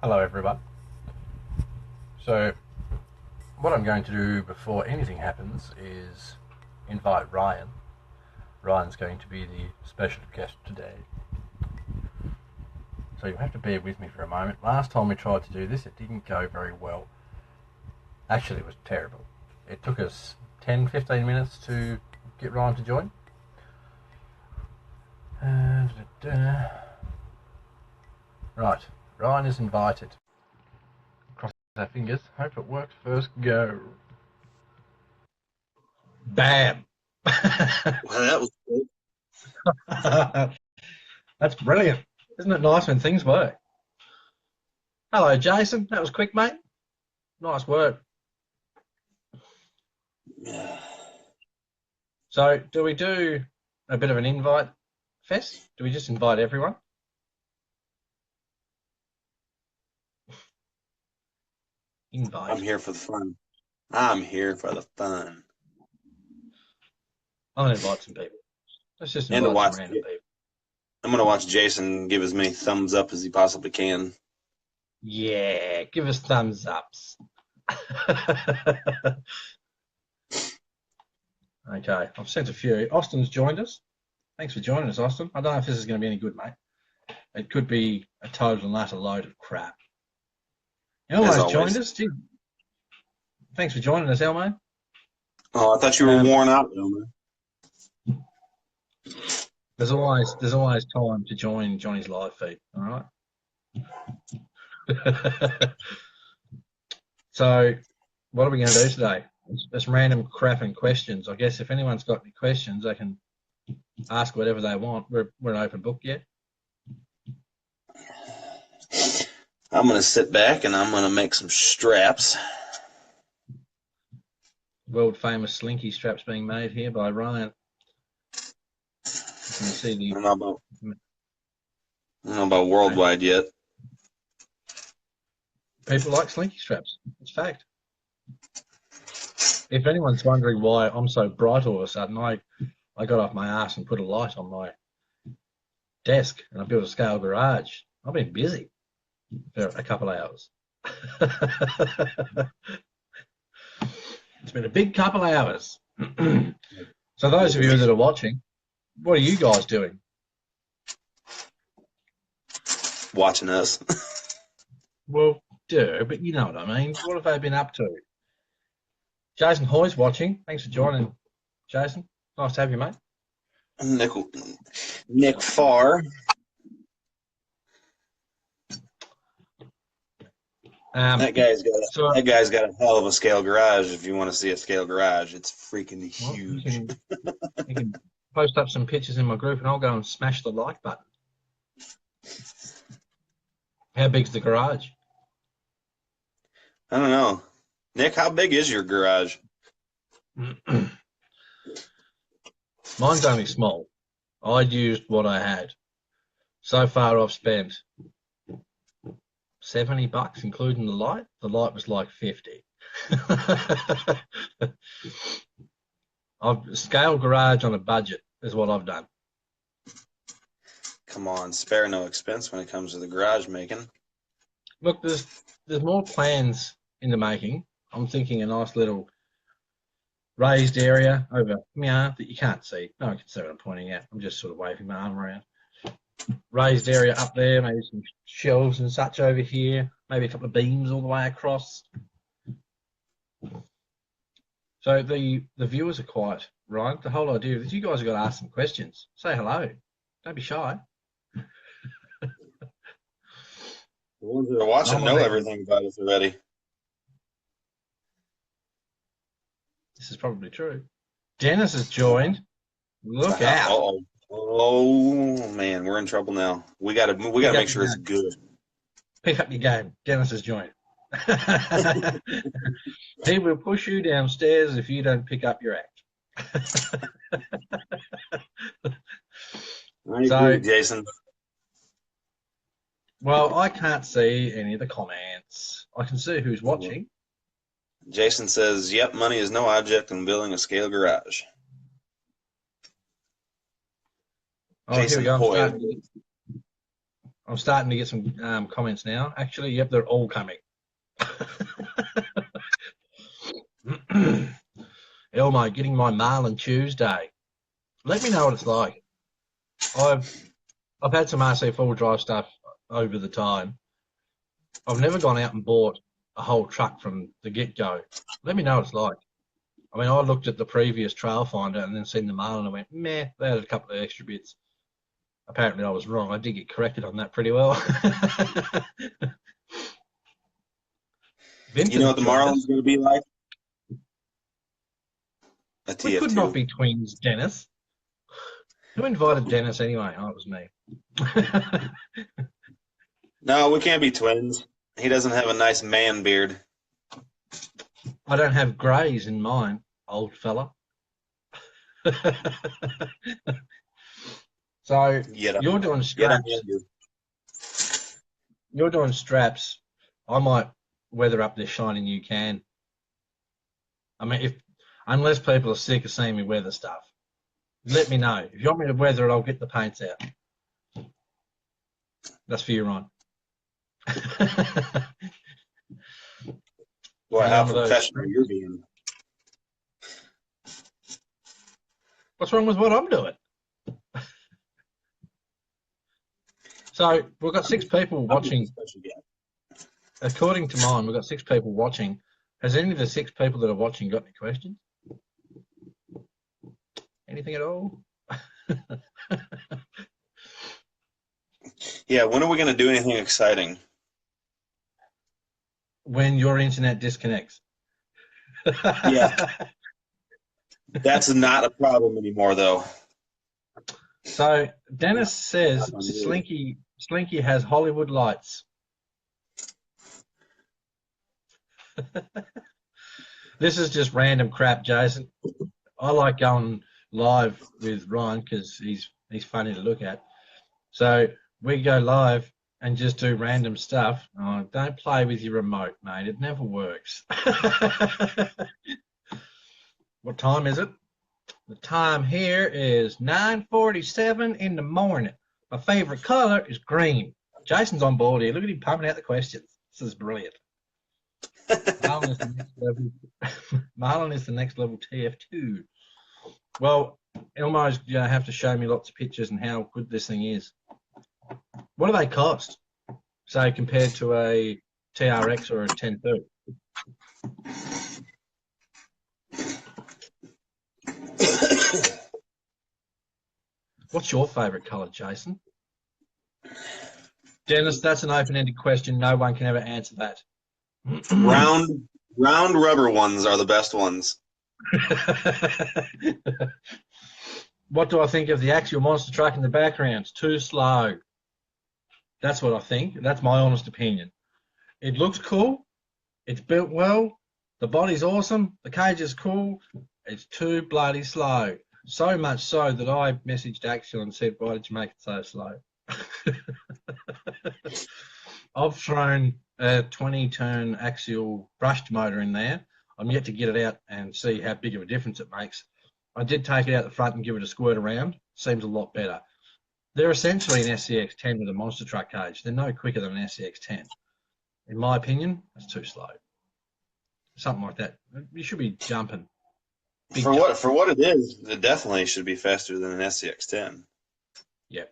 Hello everyone. So what I'm going to do before anything happens is invite Ryan. Ryan's going to be the special guest today. So you'll have to bear with me for a moment. Last time we tried to do this, it didn't go very well. Actually, it was terrible. It took us 10-15 minutes to get Ryan to join. Right, Ryan is invited. Cross our fingers. Hope it works. First go. Bam! Well, that was cool. That's brilliant. Isn't it nice when things work? Hello, Jason. That was quick, mate. Nice work. So, do we do a bit of an invite fest? Do we just invite everyone? Invite. I'm here for the fun. I'm here for the fun. I'm going to invite some people. Let's just And to invite some watch, random people. I'm going to watch Jason give as many thumbs up as he possibly can. Yeah, give us thumbs ups. Okay, I've sent a few. Austin's joined us. Thanks for joining us, Austin. I don't know if this is going to be any good, mate. It could be a total and utter load of crap. As Elmo's joined always. us. Gee, thanks for joining us, Elmo. Oh, I thought you were worn out, Elmer. There's always time to join Johnny's live feed. All right. So, what are we going to do today? It's random crap and questions. I guess if anyone's got any questions, they can ask whatever they want. We're an open book yet. I'm going to sit back and I'm going to make some straps. World famous slinky straps being made here by Ryan. You can see I don't know about worldwide yet. people like slinky straps. It's fact. If anyone's wondering why I'm so bright all of a sudden, I got off my ass and put a light on my desk and I built a scale garage. I've been busy for a couple of hours. It's been a big couple of hours. So those of you that are watching, what are you guys doing? Watching us. Well, but you know what I mean. What have they been up to? Jason Hoy's watching. Thanks for joining, Jason. Nice to have you, mate. Nick Farr. That guy's got a hell of a scale garage. If you want to see a scale garage, it's freaking huge. You can post up some pictures in my group, and I'll go and smash the like button. How big's the garage? I don't know. Nick, how big is your garage? Mine's only small. I'd used what I had. So far, I've spent $70, including the light. The light was like 50. I've scale garage on a budget is what I've done. Come on, spare no expense when it comes to the garage making. Look, there's more plans in the making. I'm thinking a nice little raised area over here that you can't see. No one can see what I'm pointing at. I'm just sort of waving my arm around. Raised area up there, maybe some shelves and such over here, maybe a couple of beams all the way across. So the viewers are quiet, right? The whole idea is you guys have got to ask some questions. Say hello. Don't be shy. The ones that are watching know everything about us already. This is probably true. Dennis has joined. Look out. Uh-oh. Oh man, we're in trouble now. We gotta make sure it's good. Pick up your game. Dennis has joined. He will push you downstairs if you don't pick up your act. I agree, Jason. Well, I can't see any of the comments. I can see who's watching. Jason says, "Yep, money is no object in building a scale garage." Oh, Jason here we go. Hoyle. I'm starting to get some comments now. Actually, yep, they're all coming. Elmo, getting my Marlin Tuesday. Let me know what it's like. I've had some RC four-wheel drive stuff over the time. I've never gone out and bought a whole truck from the get-go. Let me know what it's like. I mean, I looked at the previous Trail Finder and then seen the Marlin and went, meh, they had a couple of extra bits. Apparently I was wrong. I did get corrected on that pretty well. You know what the Marlin's going to be like? A TF2. We could not be twins, Dennis. Who invited Dennis anyway? Oh, it was me. No, we can't be twins. He doesn't have a nice man beard. I don't have greys in mine, old fella. So you're doing straps. You're doing straps. I might weather up this shiny new can. I mean, unless people are sick of seeing me weather stuff, let me know. If you want me to weather it, I'll get the paints out. That's for you, Ron. Boy, how professional you're being. What's wrong with what I'm doing? So we've got 6 people watching. According to mine, we've got 6 people watching. Has any of the 6 people that are watching got any questions? Anything at all? Yeah, when are we going to do anything exciting? When your internet disconnects. Yeah. That's not a problem anymore, though. So Dennis says Slinky has Hollywood lights. This is just random crap, Jason. I like going live with Ryan because he's funny to look at. So we go live and just do random stuff. Oh, don't play with your remote, mate. It never works. What time is it? The time here is 9:47 in the morning. My favorite color is green. Jason's on board here. Look at him pumping out the questions. This is brilliant. Marlin is the next level. Marlin is the next level TF2. Well, Elmo's going to have to show me lots of pictures and how good this thing is. What do they cost? Say compared to a TRX or a 10.2? What's your favourite colour, Jason? Dennis, that's an open-ended question. No one can ever answer that. Round rubber ones are the best ones. What do I think of the axial monster truck in the background? It's too slow. That's what I think. That's my honest opinion. It looks cool. It's built well. The body's awesome. The cage is cool. It's too bloody slow. So much so that I messaged Axial and said, why did you make it so slow? I've thrown a 20-turn Axial brushed motor in there. I'm yet to get it out and see how big of a difference it makes. I did take it out the front and give it a squirt around. Seems a lot better. They're essentially an SCX-10 with a monster truck cage. They're no quicker than an SCX-10. In my opinion, it's too slow. Something like that. You should be jumping. For what it is, it definitely should be faster than an SCX-10. Yeah.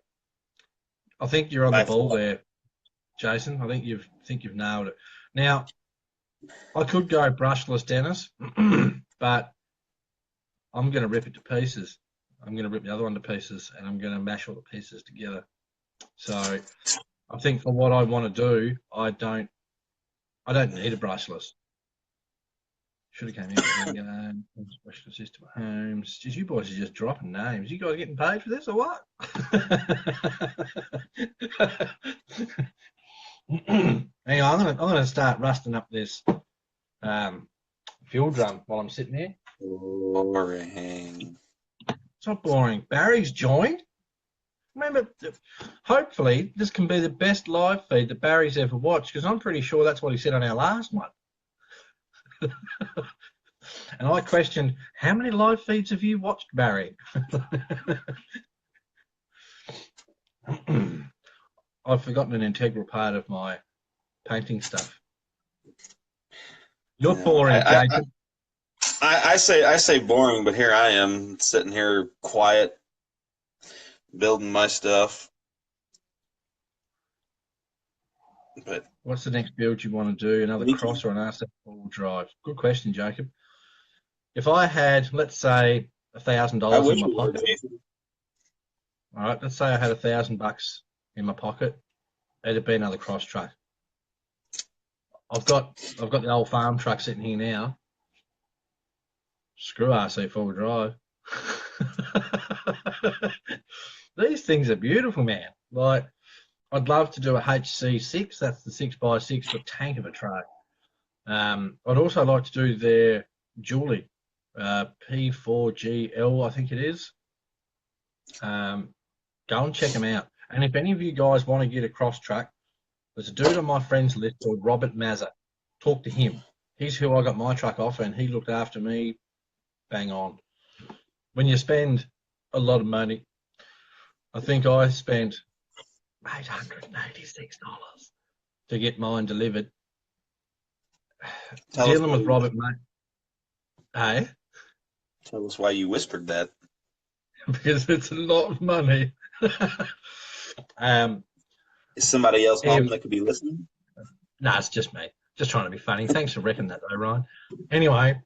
I think you're on the ball there, Jason. I think you've nailed it. Now, I could go brushless, Dennis, but I'm going to rip it to pieces. I'm going to rip the other one to pieces, and I'm going to mash all the pieces together. So I think for what I want to do, I don't need a brushless. Should have came out and special system homes. Jeez, you boys are just dropping names. You guys getting paid for this or what? Hang on, I'm gonna start rusting up this fuel drum while I'm sitting here. Boring. It's not boring. Barry's joined. Remember, hopefully this can be the best live feed that Barry's ever watched, because I'm pretty sure that's what he said on our last one. And I questioned, how many live feeds have you watched, Barry? I've forgotten an integral part of my painting stuff. You're boring, Jacob. I say boring, but here I am sitting here quiet, building my stuff. But what's the next build you want to do? Another cross or an RC four-wheel drive? Good question, Jacob. If I had, let's say, $1,000 in my pocket. All right, let's say I had $1,000 in my pocket. It'd be another cross truck. I've got the old farm truck sitting here now. Screw RC four-wheel drive. These things are beautiful, man. Like, I'd love to do a HC6. That's the 6x6, but tank of a truck. I'd also like to do their Julie, P4GL, I think it is. Go and check them out. And if any of you guys want to get a cross truck, there's a dude on my friends list called Robert Mazza. Talk to him. He's who I got my truck off, and he looked after me. Bang on. When you spend a lot of money, I think I spent $886 to get mine delivered. Dealing with Robert, mate. Hey? Tell us why you whispered that. Because it's a lot of money. Is somebody else home that could be listening? No, it's just me. Just trying to be funny. Thanks for reckoning that, though, Ryan. Anyway,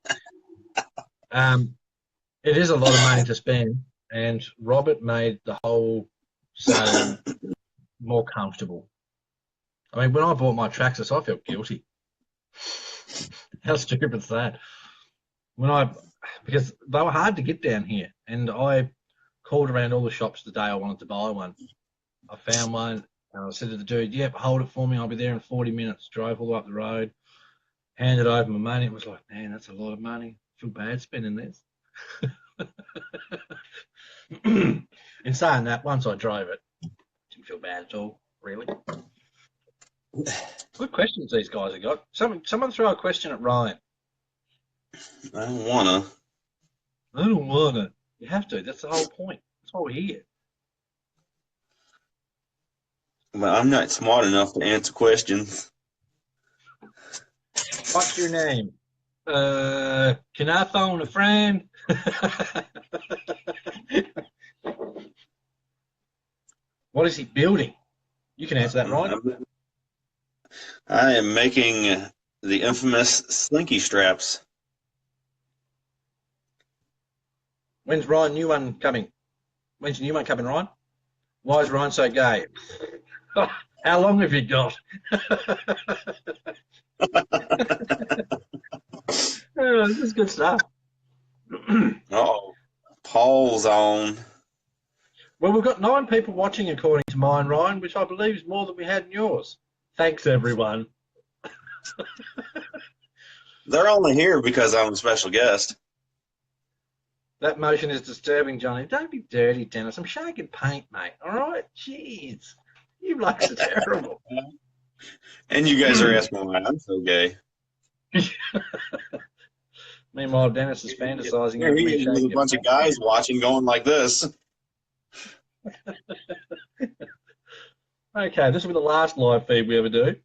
it is a lot of money to spend, and Robert made the whole sale more comfortable. I mean, when I bought my Traxxas, I felt guilty. How stupid is that? Because they were hard to get down here, and I called around all the shops the day I wanted to buy one. I found one, and I said to the dude, yep, hold it for me, I'll be there in 40 minutes. Drove all the way up the road, handed over my money. It was like, man, that's a lot of money. I feel bad spending this. In saying that, once I drove it, didn't feel bad at all, really. Good questions these guys have got. Someone throw a question at Ryan. I don't wanna. You have to. That's the whole point. That's why we're here. But I'm not smart enough to answer questions. What's your name? Can I phone a friend? What is he building? You can answer that, Ryan. I am making the infamous slinky straps. When's Ryan new one coming? When's the new one coming, Ryan? Why is Ryan so gay? How long have you got? This is good stuff. Oh, Paul's on. Well, we've got 9 people watching according to mine, Ryan, which I believe is more than we had in yours. Thanks, everyone. They're only here because I'm a special guest. That motion is disturbing, Johnny. Don't be dirty, Dennis. I'm shaking paint, mate. All right? Jeez. You blokes are terrible. And you guys are asking why I'm so gay. Meanwhile, Dennis is fantasizing. Here he is with a bunch of guys watching going like this. Okay, this will be the last live feed we ever do.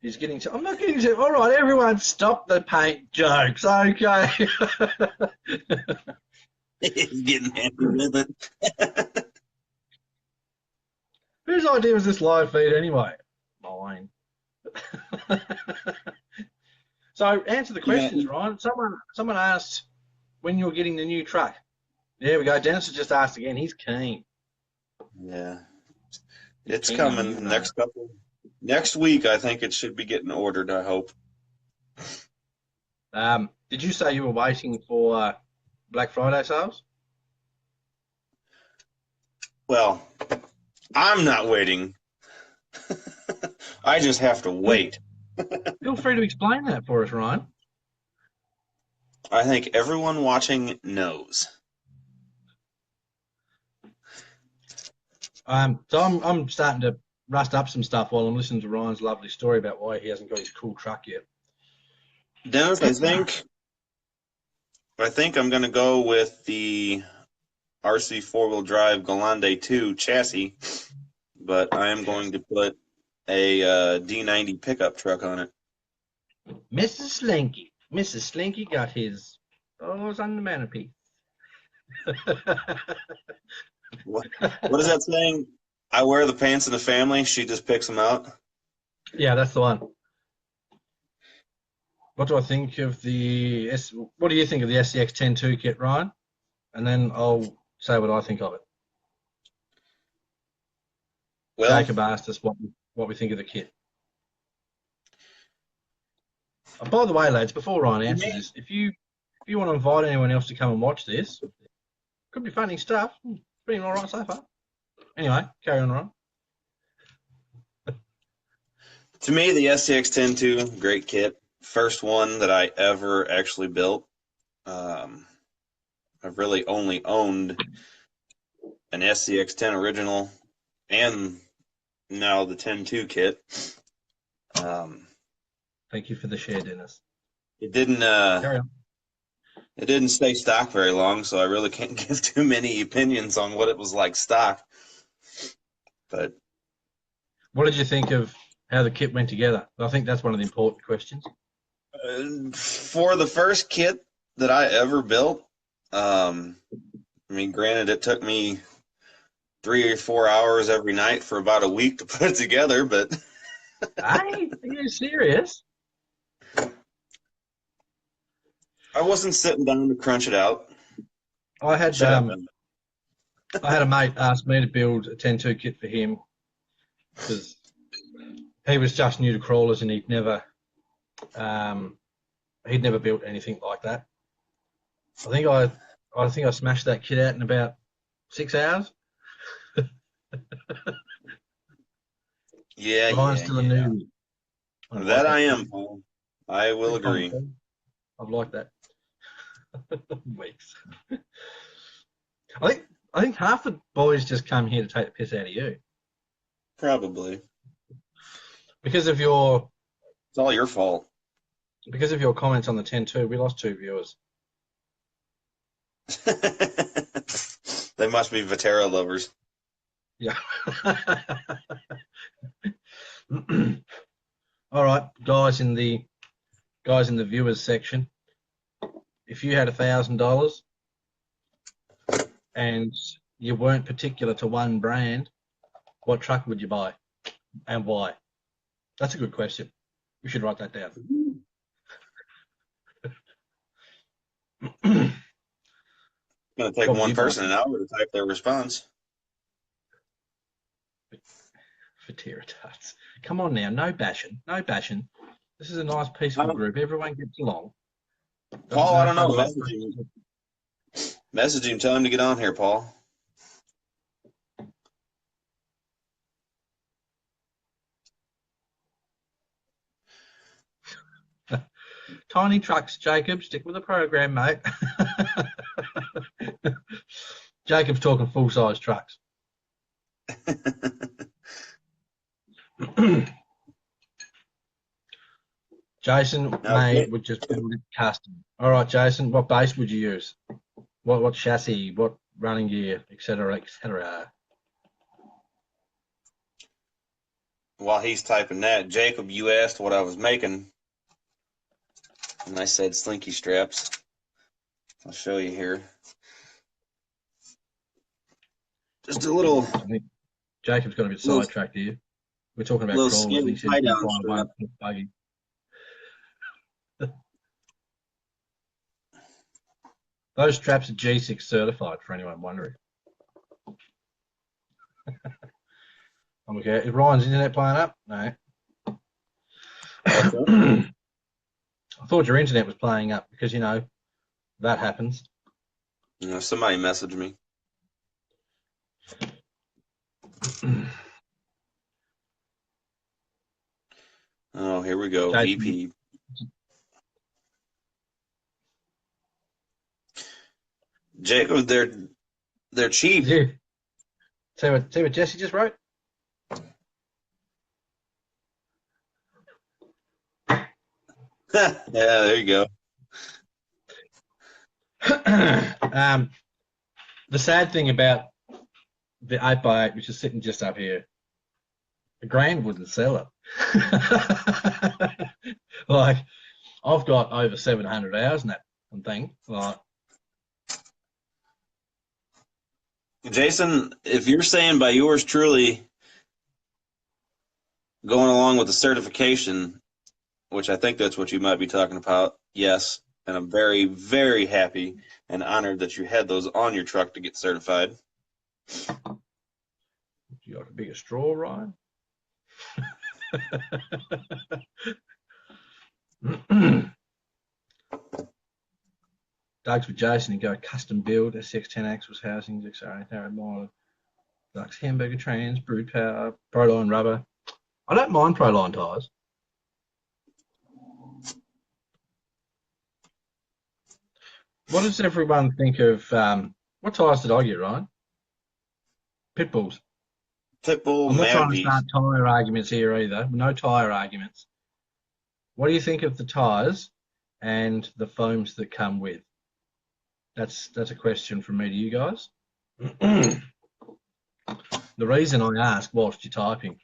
He's getting to... I'm not getting to... All right, everyone stop the paint jokes, okay? He's getting happy with it. Whose idea was this live feed anyway? Mine. So answer the questions, Ryan. Someone asked when you're getting the new truck. There we go. Dennis has just asked again. He's keen. Yeah. It's coming next week. I think it should be getting ordered, I hope. Did you say you were waiting for Black Friday sales? Well, I'm not waiting. I just have to wait. Feel free to explain that for us, Ryan. I think everyone watching knows. So I'm starting to rust up some stuff while I'm listening to Ryan's lovely story about why he hasn't got his cool truck yet. Dennis, I think I'm going to go with the RC four-wheel drive Galande 2 chassis. but I am going to put a D90 pickup truck on it. Mrs. Slinky got his paws on the mantelpiece. What is that saying? I wear the pants in the family. She just picks them out. Yeah, that's the one. What do I think of the What do you think of the SCX-10-2 kit, Ryan? And then I'll say what I think of it. Well, Jacob asked us what we think of the kit. Oh, by the way, lads, before Ryan answers this, if you want to invite anyone else to come and watch this, could be funny stuff. It's been all right so far. Anyway, carry on, Ryan. to me, the SCX-10-2, great kit. First one that I ever actually built. I've really only owned an SCX-10 original and now the 10-2 kit. Thank you for the share, Dennis. It didn't Carry on. it didn't stay stock very long, so I really can't give too many opinions on what it was like stock. But What did you think of how the kit went together? I think that's one of the important questions. for the first kit that I ever built, I mean, granted, it took me 3 or 4 hours every night for about a week to put it together, but Hey, are you serious? I wasn't sitting down to crunch it out. I had Shut up. I had a mate ask me to build a 10-2 kit for him because he was just new to crawlers and he'd never built anything like that. I think I smashed that kit out in about 6 hours. Yeah, Ryan's yeah, still a yeah. newbie. That I am, Paul. I will agree. I've liked that. Weeks. I think half the boys just come here to take the piss out of you Probably. because of your It's all your fault. comments on the 10-2. We lost 2 viewers. They must be Vatera lovers. Yeah. All right, guys in the viewers section. If you had $1,000 and you weren't particular to one brand, what truck would you buy and why? That's a good question. We should write that down. It's going to take one person an hour to type their response. For Tarts. Come on now, no bashing. This is a nice, peaceful group. Everyone gets along. Paul, I don't know. Message him. Tell him to get on here, Paul. Tiny trucks, Jacob. Stick with the program, mate. Jacob's talking full-size trucks. Jason would just build it custom. All right, Jason, what base would you use? What chassis? What running gear, etc., etc. While he's typing that, Jacob, you asked what I was making, and I said slinky straps. I'll show you here. Just a little. I think Jacob's got a bit sidetracked here. We're talking about crawlers. He says buggy. Those straps are G6 certified for anyone wondering. Okay, is Ryan's internet playing up? No. I thought your internet was playing up because, that happens. Somebody messaged me. Oh, here we go. Jason. VP. Jacob, they're cheap. Yeah. See what Jesse just wrote? Yeah, there you go. The sad thing about the 8x8, which is sitting just up here, $1,000 wouldn't sell it. Like, I've got over 700 hours in that thing. Like, Jason, if you're saying by yours truly going along with the certification, which I think that's what you might be talking about, yes. And I'm very, very happy and honored that you had those on your truck to get certified. you got a bigger straw, Ryan? Doug's with Jason and go custom build SX10 axles, housings, XR, model, Doug's hamburger trans, brood power, Proline rubber. I don't mind Proline tyres. What does everyone think of, what tyres did I get, Ryan? Pitbulls. Pitbull I'm not trying to Mavdies. start tyre arguments here either. No tyre arguments. What do you think of the tyres and the foams that come with? That's a question from me to you guys. The reason I ask whilst you're typing,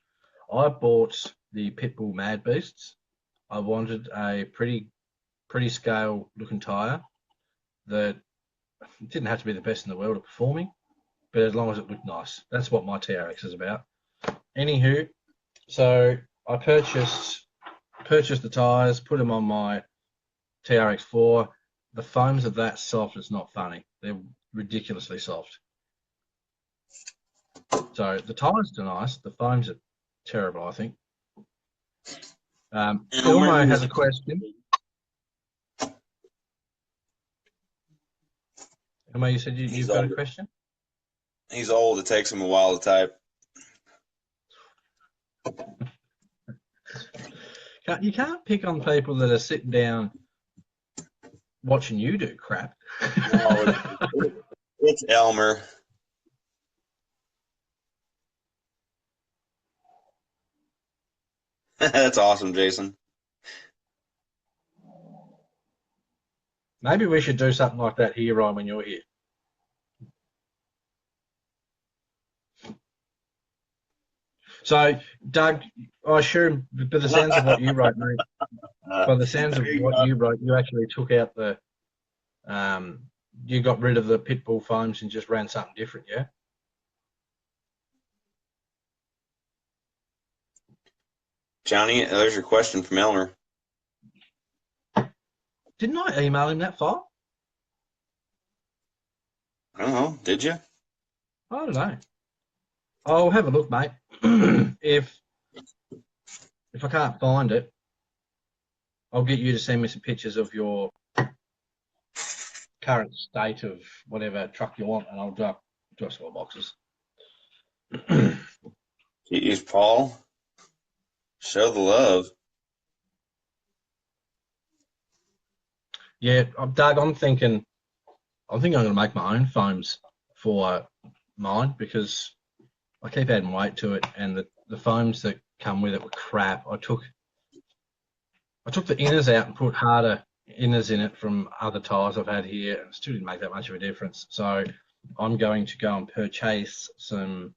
I bought the Pitbull Mad Beasts. I wanted a pretty scale looking tyre that didn't have to be the best in the world at performing, but as long as it looked nice. That's what my TRX is about. Anywho, so I purchased the tyres, put them on my TRX4. The foams are that soft, it's not funny. They're ridiculously soft. So the tyres are nice. The foams are terrible, I think. Ilmo has a question. Ilmo, you said you've got a question? He's old. It takes him a while to type. You can't pick on people that are sitting down watching you do crap. No, it's Elmer. That's awesome, Jason. Maybe we should do something like that here, Ryan, when you're here. So, Doug, I assume, by the sounds of what you wrote, mate, by the sounds of what you wrote, you actually took out the, you got rid of the Pitbull foams and just ran something different, yeah? Johnny, there's your question from Elmer. Didn't I email him that file? I don't know. Did you? I don't know. I'll have a look, mate. If I can't find it, I'll get you to send me some pictures of your current state of whatever truck you want, and I'll do a small boxes. Jeez, Paul. Show the love. Yeah, Doug, I'm thinking I'm going to make my own foams for mine because I keep adding weight to it, and the foams that come with it were crap. I took the inners out and put harder inners in it from other tyres I've had here, and it still didn't make that much of a difference. So I'm going to go and purchase some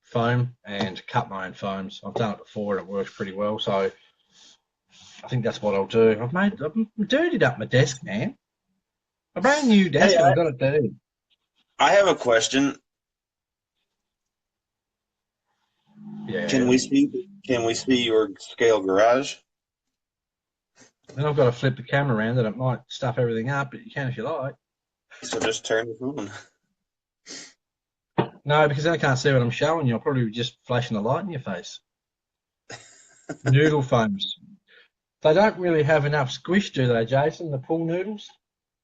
foam and cut my own foams. I've done it before and it works pretty well. So I think that's what I'll do. I've dirtied up my desk, man. A brand new desk, and I've got it dirty. I have a question. Yeah. Can we see your scale garage? Then I've got to flip the camera around that it might stuff everything up, but you can if you like. So just turn the phone. No, because then I can't see what I'm showing you. I'll probably be just flashing the light in your face. Noodle foams. They don't really have enough squish, do they, Jason? The pool noodles?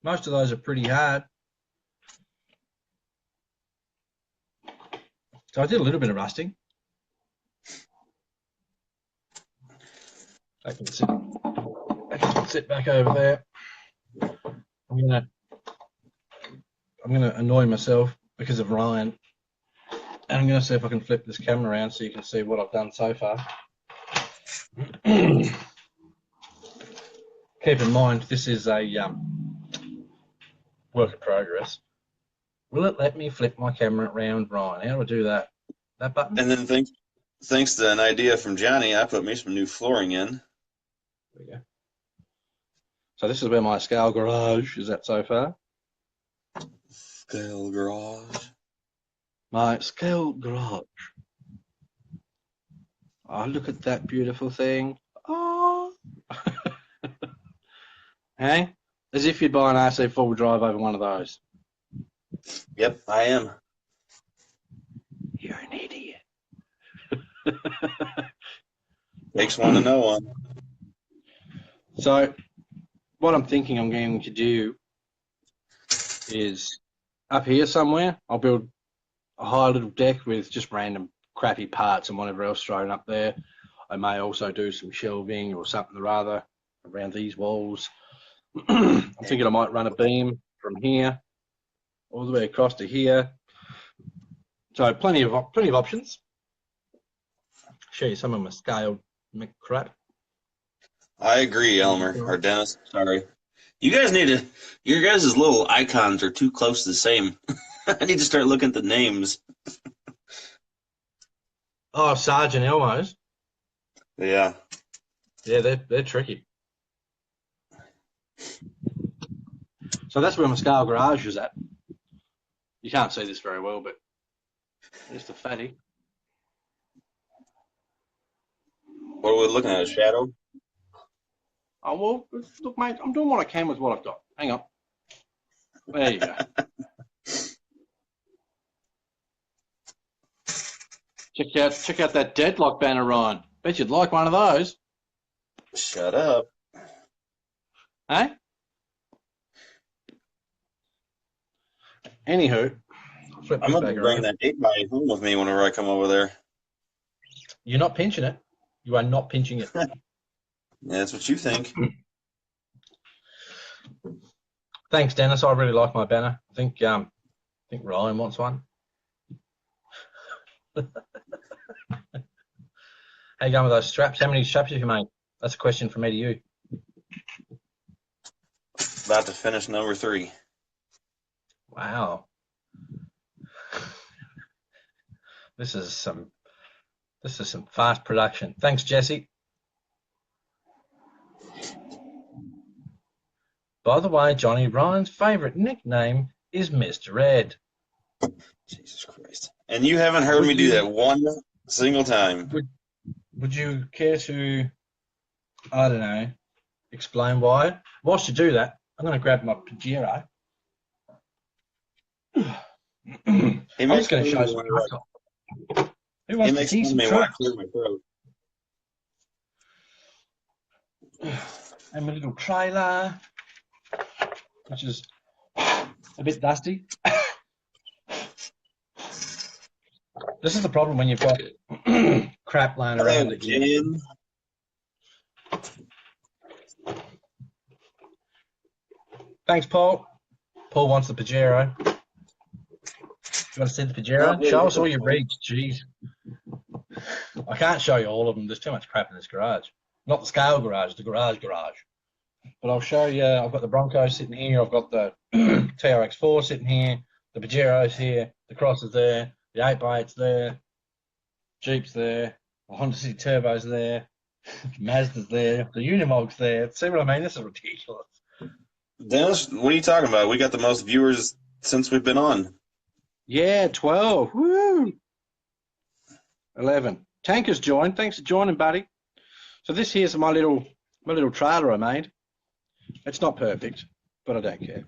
Most of those are pretty hard. So I did a little bit of rusting. I can sit back over there. I'm gonna annoy myself because of Ryan, and I'm gonna see if I can flip this camera around so you can see what I've done so far. Keep in mind, this is a work in progress. Will it let me flip my camera around, Ryan? How do I do that? That button? And then thanks to an idea from Johnny, I put me some new flooring in. There we go. So this is where my scale garage is at so far. Scale garage. My scale garage. Oh, look at that beautiful thing. Oh. Hey? As if you'd buy an RC four-wheel drive over one of those. Yep, I am. You're an idiot. Takes one to know one. So what I'm thinking I'm going to do is up here somewhere, I'll build a high little deck with just random crappy parts and whatever else thrown up there. I may also do some shelving or something or other around these walls. I'm thinking I might run a beam from here all the way across to here. So plenty of options. Show you some of my scaled crap. I agree, Elmer or Dennis. Sorry, you guys need to. Your guys' little icons are too close to the same. I need to start looking at the names. Oh, Sergeant Elmo's. Yeah. Yeah, they're tricky. So that's where my scale garage is at. You can't see this very well, but there's the fatty. What are we looking at? A shadow? Oh, well, look, mate, I'm doing what I can with what I've got. Hang on. There you go. Check out that deadlock banner, Ryan. Bet you'd like one of those. Shut up. Hey? Anywho, flip I'm this going back to bring around. that 8x home with me whenever I come over there. You're not pinching it. You are not pinching it. Yeah, that's what you think. Thanks, Dennis. I really like my banner. I think Ryan wants one. How you going with those straps? How many straps have you made? That's a question from me to you. About to finish number 3. Wow. This is some fast production. Thanks, Jesse. By the way, Johnny, Ryan's favourite nickname is Mr. Ed. Jesus Christ. And you haven't heard me do that one single time. Would you care to, I don't know, explain why? Whilst you do that, I'm going to grab my Pajero. I'm just going to show some truck. Who wants to see some trucks? Clear my throat. And my little trailer, which is a bit dusty. This is the problem when you've got crap lying around again. Thanks, Paul. Paul wants the Pajero. You want to see the Pajero? Show us all your rigs. Jeez. I can't show you all of them. There's too much crap in this garage. Not the scale garage, the garage. But I'll show you. I've got the Bronco sitting here. I've got the TRX4 sitting here. The Pajero's here. The Cross is there. The 8x8's there. Jeep's there. The Honda City Turbo's there. Mazda's there. The Unimog's there. See what I mean? This is ridiculous. Dennis, what are you talking about? We got the most viewers since we've been on. Yeah, 12. Woo! 11. Tanker's joined. Thanks for joining, buddy. So this here's my little trailer I made. It's not perfect, but I don't care.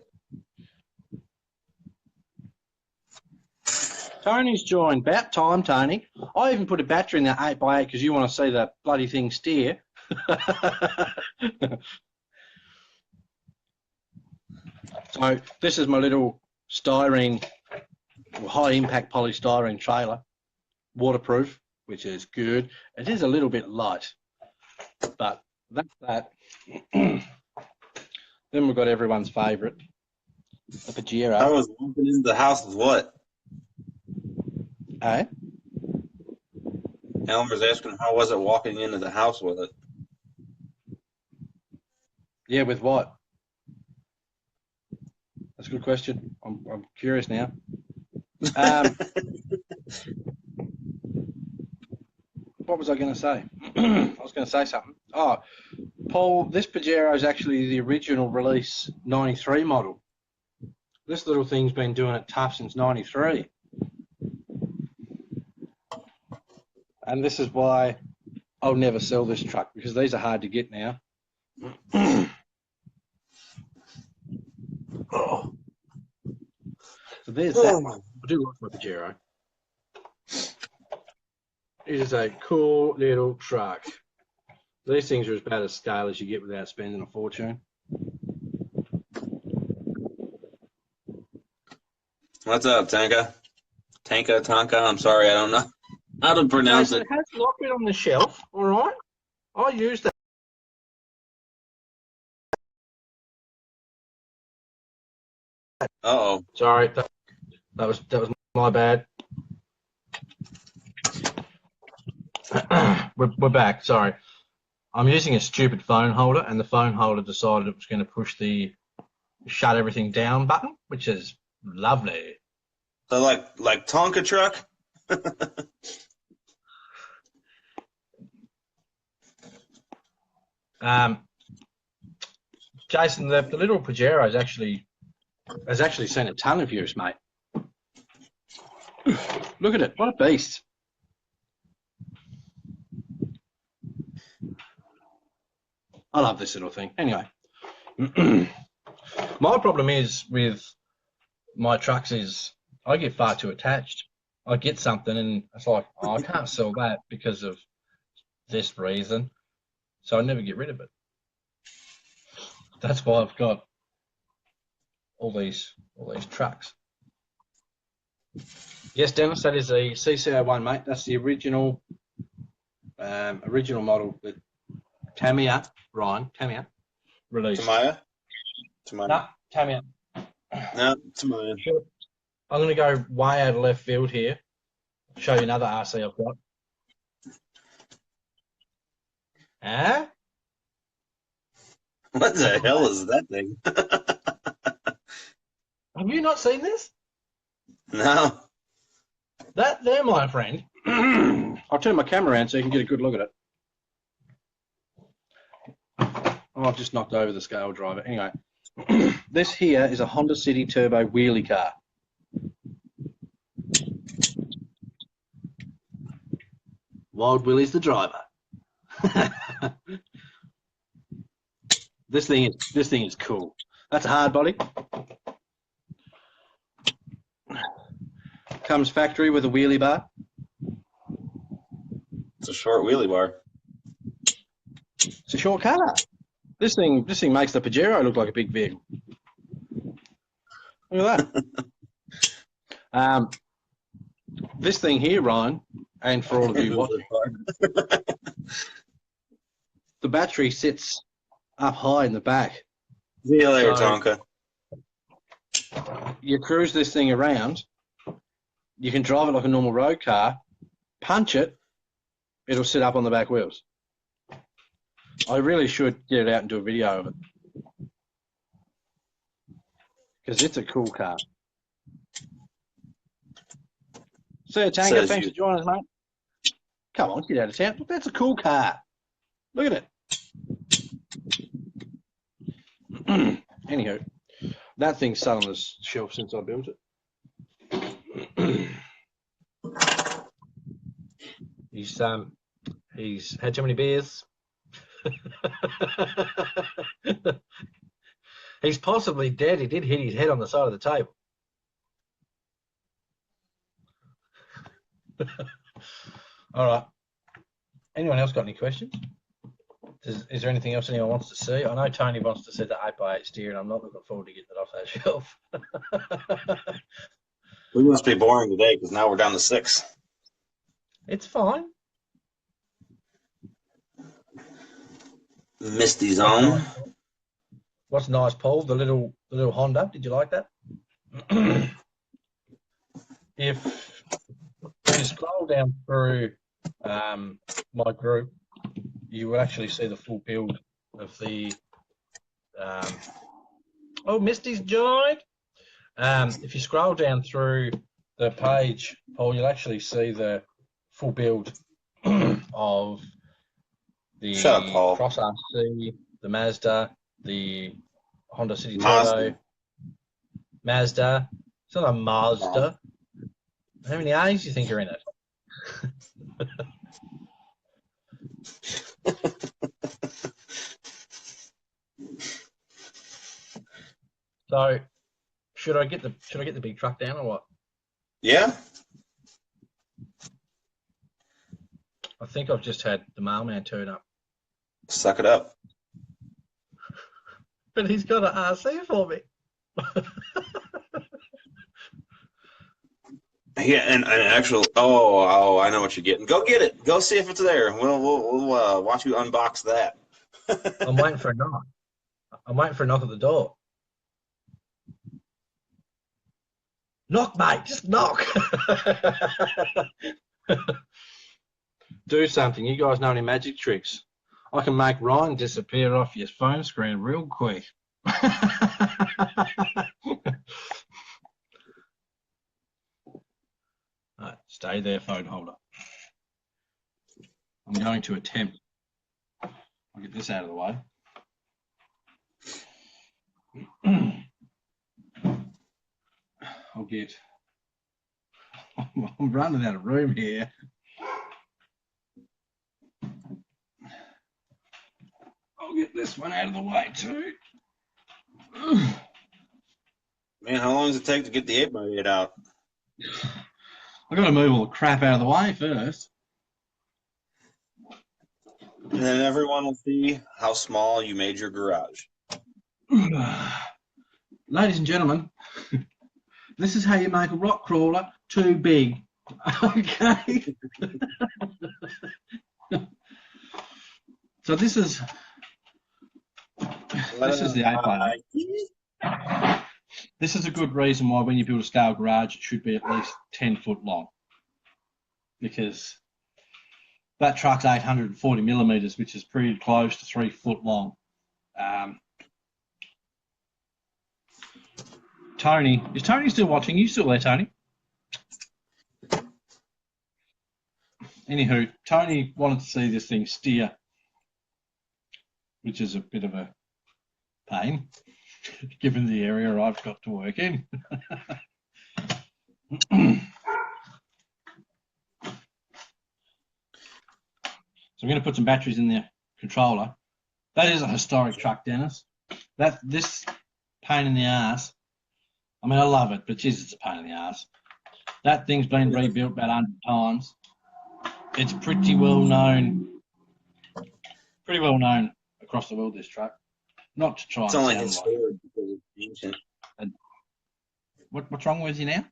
Tony's joined. About time, Tony. I even put a battery in that 8x8 because you want to see the bloody thing steer. So this is my little styrene, high impact polystyrene trailer, waterproof, which is good. It is a little bit light, but that's that. Then we've got everyone's favourite, the Pajero. I was walking into the house with what? Eh? Elmer's asking how was it walking into the house with it? Yeah, with what? That's a good question. I'm curious now. what was I going to say? I was going to say something. Oh, Paul, this Pajero is actually the original release 93 model. This little thing's been doing it tough since 93. And this is why I'll never sell this truck, because these are hard to get now. Oh. So there's that. I do like my Pajero. It is a cool little truck. These things are as bad a scale as you get without spending a fortune. What's up, Tanka? Tonka? I'm sorry, I don't know how to pronounce it. It has not been on the shelf, all right? I use that. Uh-oh. Sorry, that was my bad. We're back. Sorry, I'm using a stupid phone holder, and the phone holder decided it was going to push the shut everything down button, which is lovely. So like Tonka truck? Jason, the little Pajero has actually seen a ton of use, mate. Look at it. What a beast. I love this little thing. Anyway, my problem is with my trucks is I get far too attached. I get something and it's like, oh, I can't sell that because of this reason. So I never get rid of it. That's why I've got all these trucks. Yes, Dennis, that is the CCO1, mate. That's the original model that Tamiya released. Tamiya? No, Tamiya. No, Tamiya. Sure. I'm going to go way out of left field here. Show you another RC I've got. Huh? What the hell is that thing? Have you not seen this? No. That there, my friend. I'll turn my camera around so you can get a good look at it. Oh, I've just knocked over the scale driver. Anyway, this here is a Honda City Turbo wheelie car. Wild Willie's the driver. This thing is cool. That's a hard body. Comes factory with a wheelie bar. It's a short wheelie bar. It's a short car. This thing makes the Pajero look like a big vehicle. Look at that. This thing here, Ryan, and for all of you watching, the battery sits up high in the back. See you later, Tonka. You cruise this thing around. You can drive it like a normal road car, punch it, it'll sit up on the back wheels. I really should get it out and do a video of it. Because it's a cool car. See you, Tango. Thanks for joining us, mate. Come on, get out of town. Look, that's a cool car. Look at it. Anywho, that thing's sat on the shelf since I built it. He's had too many beers. He's possibly dead. He did hit his head on the side of the table. All right. Anyone else got any questions? Is there anything else anyone wants to see? I know Tony wants to see the 8x8 steer, and I'm not looking forward to getting it off that shelf. We must be boring today because now we're down to 6. It's fine. Misty Zone. What's nice, Paul? The little Honda. Did you like that? If you scroll down through my group, you will actually see the full build of the. Oh, Misty's joined. If you scroll down through the page, Paul, you'll actually see the full build of Shut up, the Paul. Cross RC, the Mazda, the Honda City Mazda. Turbo, Mazda. It's not a Mazda. How many A's do you think are in it? So, should I get the big truck down or what? Yeah. I think I've just had the mailman turn up, Suck it up. but he's got an RC for me. Yeah, and actual. Oh, I know what you're getting. Go get it. Go see if it's there. We'll watch you unbox that. I'm waiting for a knock. I'm waiting for a knock at the door. Knock, mate. Just knock. Do something. You guys know any magic tricks? I can make Ryan disappear off your phone screen real quick. Right, stay there, phone holder. I'm going to attempt. I'll get this out of the way. I'll get. I'm running out of room here. I'll get this one out of the way too. Man, how long does it take to get the 8x8 out? I've got to move all the crap out of the way first. And then everyone will see how small you made your garage. Ladies and gentlemen, this is how you make a rock crawler too big. Okay. So this is the 8x8. This is a good reason why when you build a scale garage, it should be at least 10 foot long. Because that truck's 840 millimeters, which is pretty close to 3 foot long. Tony, is Tony still watching? You still there, Tony? Anywho, Tony wanted to see this thing steer, which is a bit of a pain, given the area I've got to work in. So I'm going to put some batteries in the controller. That is a historic truck, Dennis. This pain in the ass. I mean, I love it, but geez, it's a pain in the ass. That thing's been rebuilt about 100 times. It's pretty well known across the world, this truck. Not to try It's and only sound historic like because it's ancient. What's wrong with you now?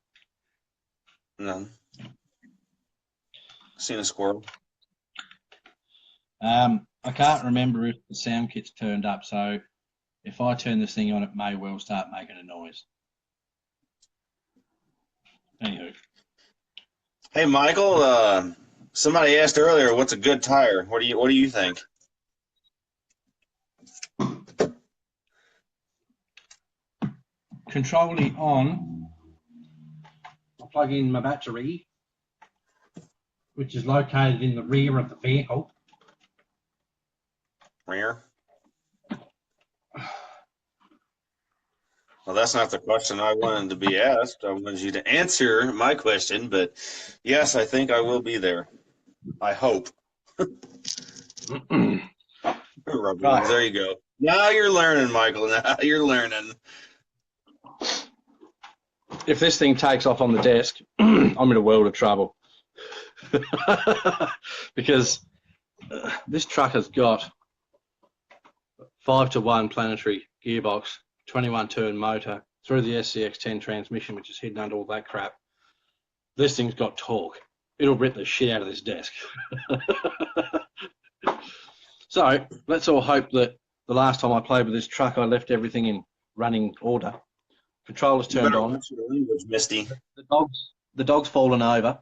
No. Seen a squirrel. I can't remember if the sound kit's turned up, so if I turn this thing on, it may well start making a noise. Anywho. Hey, Michael. Somebody asked earlier, "What's a good tire?" What do you think? Control-y on. I'll plug in my battery, which is located in the rear of the vehicle. Rear? Well, that's not the question I wanted to be asked. I wanted you to answer my question, but yes, I think I will be there. I hope. Right. There you go. Now you're learning, Michael. Now you're learning. If this thing takes off on the desk, I'm in a world of trouble. Because this truck has got 5-to-1 planetary gearbox, 21-turn motor, through the SCX10 transmission, which is hidden under all that crap. This thing's got torque. It'll rip the shit out of this desk. So let's all hope that the last time I played with this truck, I left everything in running order. Controllers turned on. Watch your language, Misty. The dog's fallen over.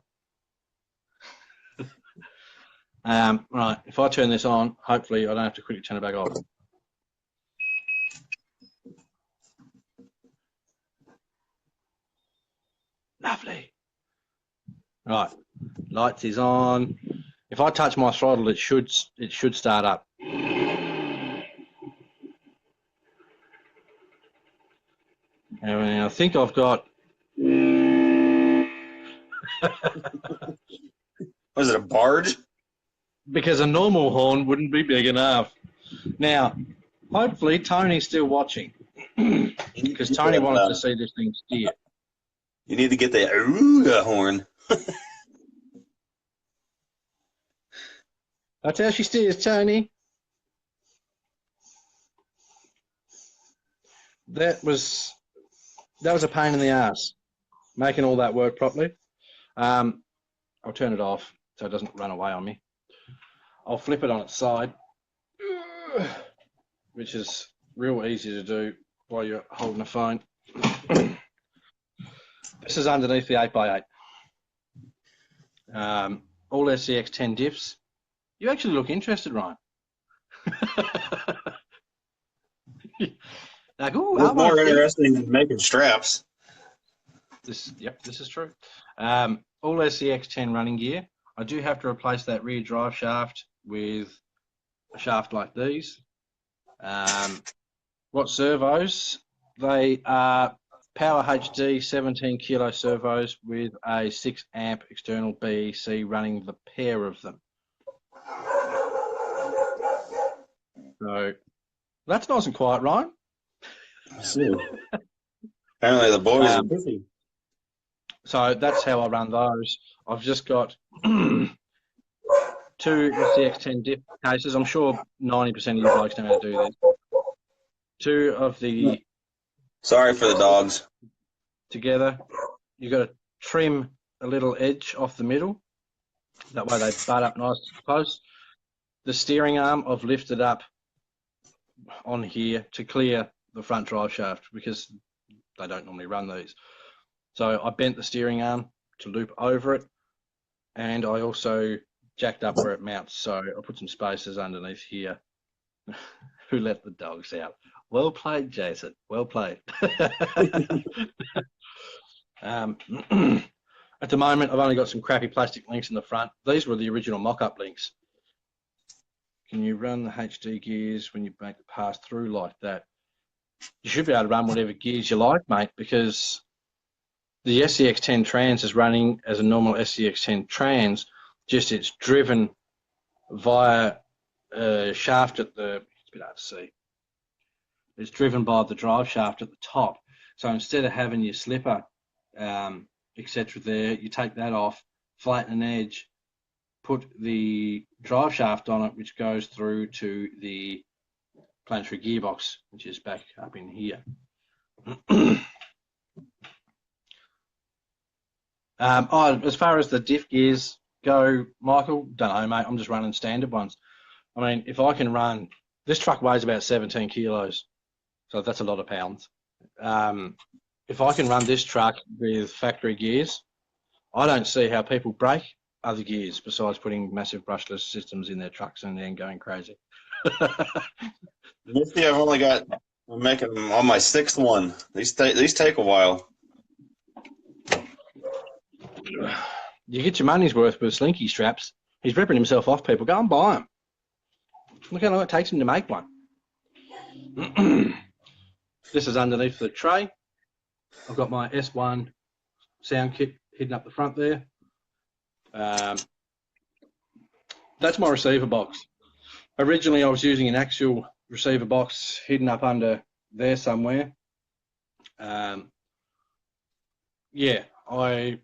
Right, if I turn this on, hopefully I don't have to quickly turn it back off. Lovely. Right, lights is on. If I touch my throttle, it should start up. And I think I've got. Was it a barge? Because a normal horn wouldn't be big enough. Now, hopefully Tony's still watching, because Tony wanted to see this thing steer. You need to get the ooga horn. That's how she steers, Tony. That was a pain in the ass, making all that work properly. I'll turn it off so it doesn't run away on me. I'll flip it on its side, which is real easy to do while you're holding a phone. This is underneath the 8x8. All SCX 10 diffs. You actually look interested, Ryan. Like, it's more interesting than making straps. This is true. All SCX 10 running gear. I do have to replace that rear drive shaft with a shaft like these. What servos? They are Power HD 17 kilo servos with a 6 amp external BEC running the pair of them. So that's nice and quiet, Ryan. Apparently the boys are busy. So that's how I run those. I've just got 2 SCX10 dip cases. I'm sure 90% of you blokes know how to do this. 2 of the... Sorry for the dogs. Together. You've got to trim a little edge off the middle. That way they butt up nice and close. The steering arm I've lifted up on here to clear the front drive shaft because they don't normally run these. So I bent the steering arm to loop over it, and I also jacked up where it mounts. So I put some spacers underneath here. Who let the dogs out? Well played, Jason. Well played. At the moment, I've only got some crappy plastic links in the front. These were the original mock-up links. Can you run the HD gears when you make the pass through like that? You should be able to run whatever gears you like, mate, because the SCX10 trans is running as a normal SCX10 trans, just it's driven via a shaft at the, it's a bit hard to see. It's driven by the drive shaft at the top. So instead of having your slipper, etc. there, you take that off, flatten an edge, put the drive shaft on it, which goes through to the planetary gearbox, which is back up in here. As far as the diff gears go, Michael, don't know, mate. I'm just running standard ones. I mean, if I can run, this truck weighs about 17 kilos, so that's a lot of pounds. If I can run this truck with factory gears, I don't see how people break other gears besides putting massive brushless systems in their trucks and then going crazy. This year I'm making them on my 6th one. These take a while. You get your money's worth with slinky straps. He's ripping himself off, people. Go and buy them. Look how long it takes him to make one. This is underneath the tray. I've got my S1 sound kit hidden up the front there. That's my receiver box. Originally, I was using an actual receiver box hidden up under there somewhere. Yeah, I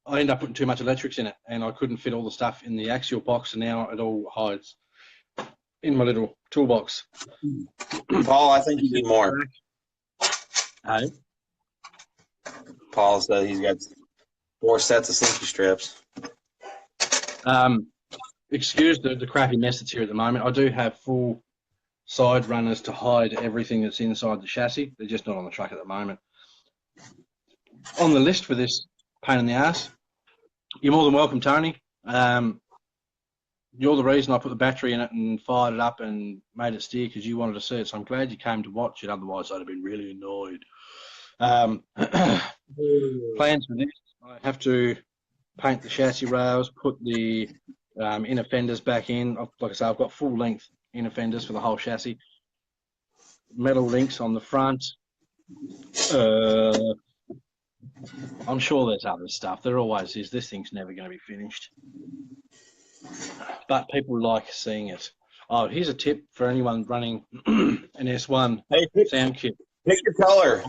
ended up putting too much electrics in it, and I couldn't fit all the stuff in the axial box, and now it all hides in my little toolbox. Paul, I think you need more. Hey? Paul said he's got 4 sets of slinky straps. Excuse the crappy mess that's here at the moment. I do have full side runners to hide everything that's inside the chassis. They're just not on the truck at the moment. On the list for this pain in the ass, you're more than welcome, Tony. You're the reason I put the battery in it and fired it up and made it steer because you wanted to see it. So I'm glad you came to watch it. Otherwise, I'd have been really annoyed. Plans for this, I have to paint the chassis rails, put the Inner fenders back in. Like I say, I've got full length inner fenders for the whole chassis. Metal links on the front. I'm sure there's other stuff. There always is. This thing's never going to be finished. But people like seeing it. Oh, here's a tip for anyone running an S1 sound kit. Pick your color.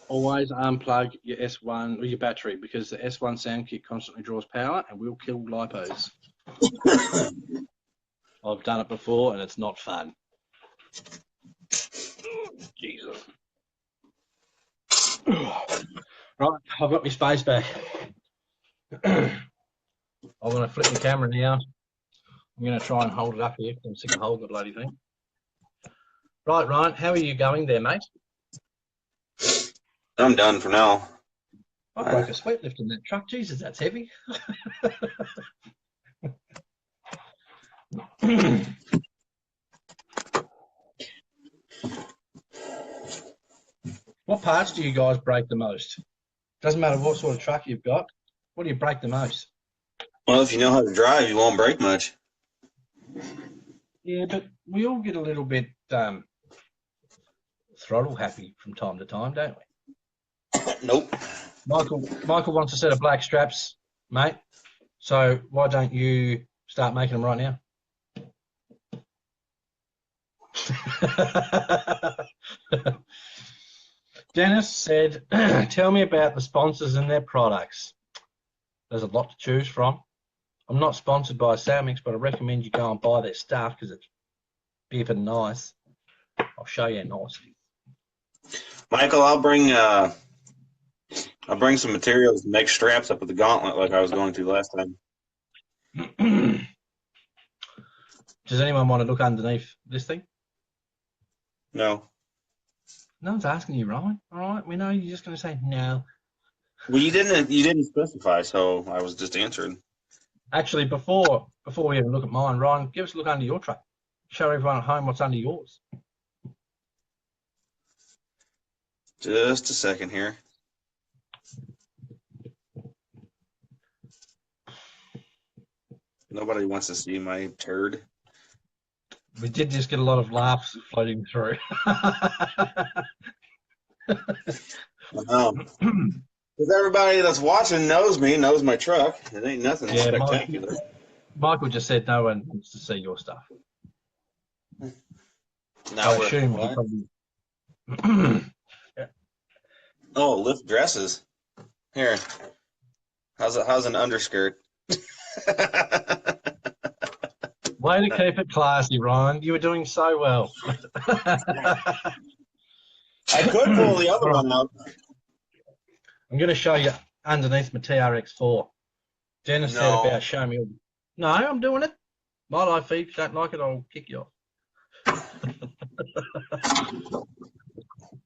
Always unplug your S1 or your battery, because the S1 sound kit constantly draws power and will kill lipos. I've done it before and it's not fun. Jesus. Right, I've got my space back. I'm going to flip the camera now. I'm going to try and hold it up here because I'm sick of holding the bloody thing. Right, Ryan, how are you going there, mate? I'm done for now. I broke a sweat lifting that truck. Jesus, that's heavy. What parts do you guys break the most? Doesn't matter what sort of truck you've got. What do you break the most? Well, if you know how to drive, you won't break much. Yeah, but we all get a little bit throttle happy from time to time, don't we? Nope. Michael wants a set of black straps, mate. So why don't you start making them right now? Dennis said, tell me about the sponsors and their products. There's a lot to choose from. I'm not sponsored by Samix, but I recommend you go and buy their stuff because it's bipping nice. I'll show you nicely. Michael, I'll bring some materials to make straps up with the gauntlet like I was going to last time. Does anyone want to look underneath this thing? No. No one's asking you, Ryan. All right, we know you're just going to say no. Well, you didn't specify, so I was just answering. Actually, before we even look at mine, Ryan, give us a look under your truck. Show everyone at home what's under yours. Just a second here. Nobody wants to see my turd. We did just get a lot of laughs floating through. Because everybody that's watching knows my truck. It ain't nothing spectacular. Michael just said no one wants to see your stuff. Now I assume he probably... Oh, lift dresses. Here. How's an underskirt? Way to keep it classy, Ryan. You were doing so well. I could pull the other one out. I'm going to show you underneath my TRX4. Dennis said about show me all. No, I'm doing it. My life feed. If you don't like it, I'll kick you off.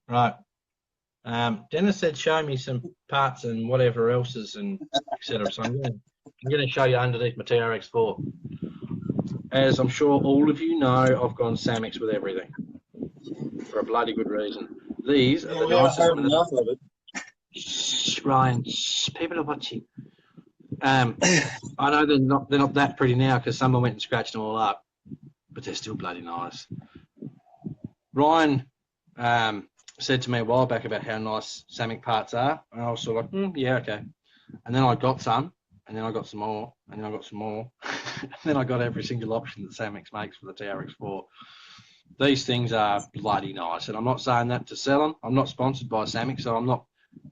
Right. Dennis said show me some parts and whatever else's and etc. So I'm going to show you underneath my TRX4. As I'm sure all of you know, I've gone Samix with everything for a bloody good reason. These are the nicest ones. Enough of it. Shh, Ryan, shh, people are watching. I know they're not that pretty now because someone went and scratched them all up, but they're still bloody nice. Ryan said to me a while back about how nice Samick parts are, and I was sort of like, yeah, okay. And then I got some, and then I got some more, and then I got some more, and then I got every single option that Samix makes for the TRX4. These things are bloody nice, and I'm not saying that to sell them. I'm not sponsored by Samix, so I'm not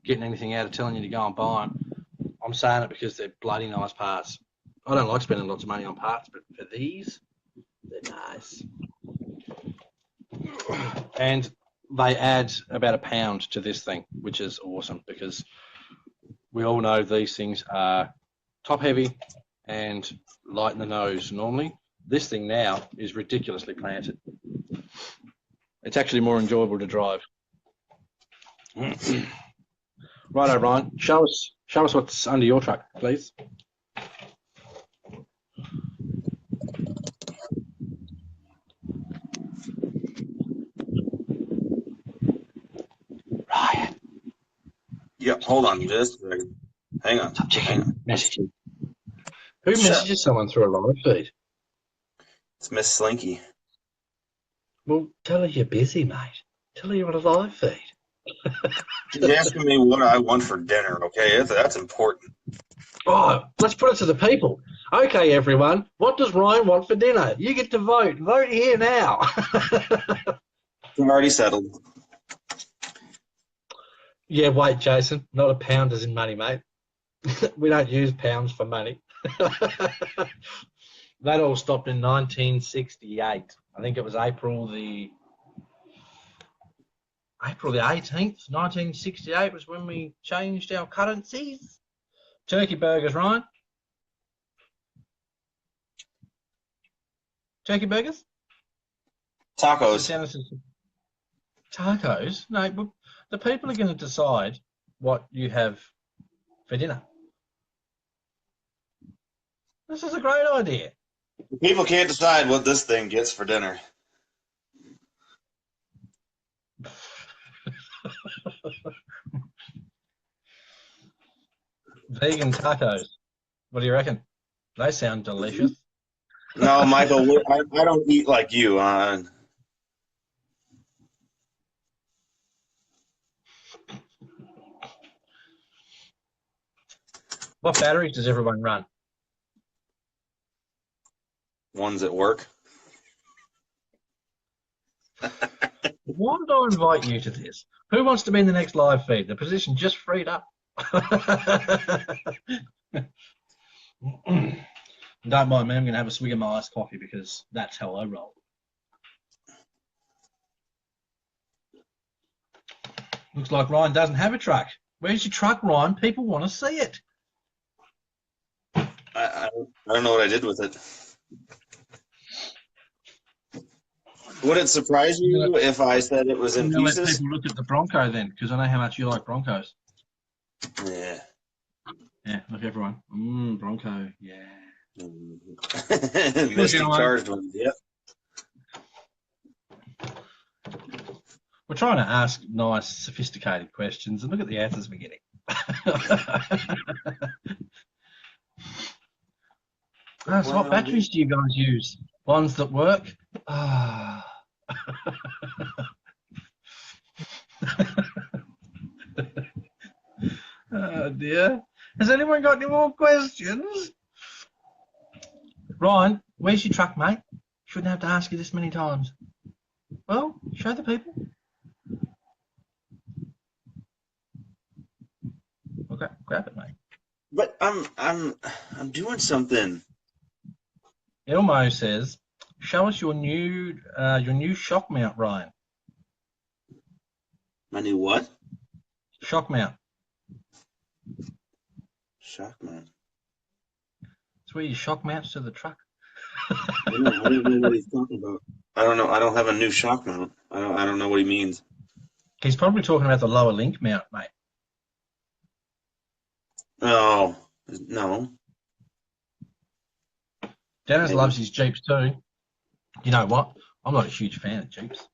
getting anything out of telling you to go and buy them. I'm saying it because they're bloody nice parts. I don't like spending lots of money on parts, but for these, they're nice. And they add about £1 to this thing, which is awesome because we all know these things are top heavy and light in the nose normally. This thing now is ridiculously planted. It's actually more enjoyable to drive. Righto, Ryan, show us what's under your truck, please. Ryan. Yep, hold on just a second. Hang on. Stop checking messaging. Who Shut. messages someone through a live feed? It's Miss Slinky. Well, tell her you're busy, mate. Tell her you're on a live feed. She's asking me what I want for dinner. Okay, that's important. Oh, let's put it to the people. Okay, everyone, what does Ryan want for dinner? You get to vote. Vote here now. It's already settled. Yeah, wait, Jason. Not a pound is in money, mate. We don't use pounds for money. That all stopped in 1968. I think it was April the 18th, 1968 was when we changed our currencies. Turkey burgers, Ryan. Turkey burgers? Tacos. Tacos? No, but the people are going to decide what you have for dinner. This is a great idea. People can't decide what this thing gets for dinner. Vegan tacos. What do you reckon? They sound delicious. No, Michael, I don't eat like you. What batteries does everyone run? Ones at work. Why did I invite you to this? Who wants to be in the next live feed? The position just freed up. Don't mind me, I'm going to have a swig of my iced coffee because that's how I roll. Looks like Ryan doesn't have a truck. Where's your truck, Ryan? People want to see it. I don't know what I did with it. Would it surprise you if I said it was in Let pieces? people look at the Bronco then, because I know how much you like Broncos. Yeah. Yeah, look, everyone. Bronco, yeah. Mystic charged ones, yep. We're trying to ask nice, sophisticated questions, and look at the answers we're getting. So what batteries do you guys use? Ones that work? Ah. Oh dear. Has anyone got any more questions? Ryan, where's your truck, mate? Shouldn't have to ask you this many times. Well, show the people. Okay, grab it, mate. But I'm doing something. Elmo says, "Show us your new shock mount, Ryan." My new what? Shock mount. Shock mount. It's where you shock mounts to the truck. I don't know what he's talking about. I don't know. I don't have a new shock mount. I don't know what he means. He's probably talking about the lower link mount, mate. Oh, no. Dennis loves his Jeeps too. You know what? I'm not a huge fan of Jeeps.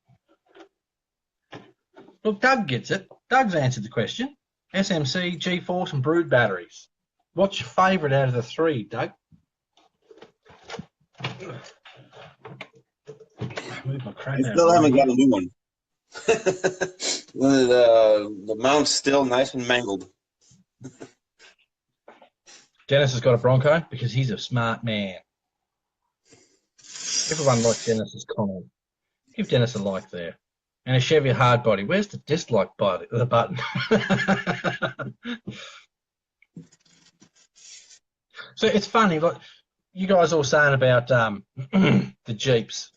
Look, Doug gets it. Doug's answered the question. SMC, G-Force and Brood batteries. What's your favourite out of the three, Doug? Move my crap I still haven't got a new one. The mount's still nice and mangled. Dennis has got a Bronco because he's a smart man. Everyone likes Dennis's comment. Give Dennis a like there. And a Chevy hard body. Where's the dislike button? The button. So it's funny, like you guys all saying about the Jeeps.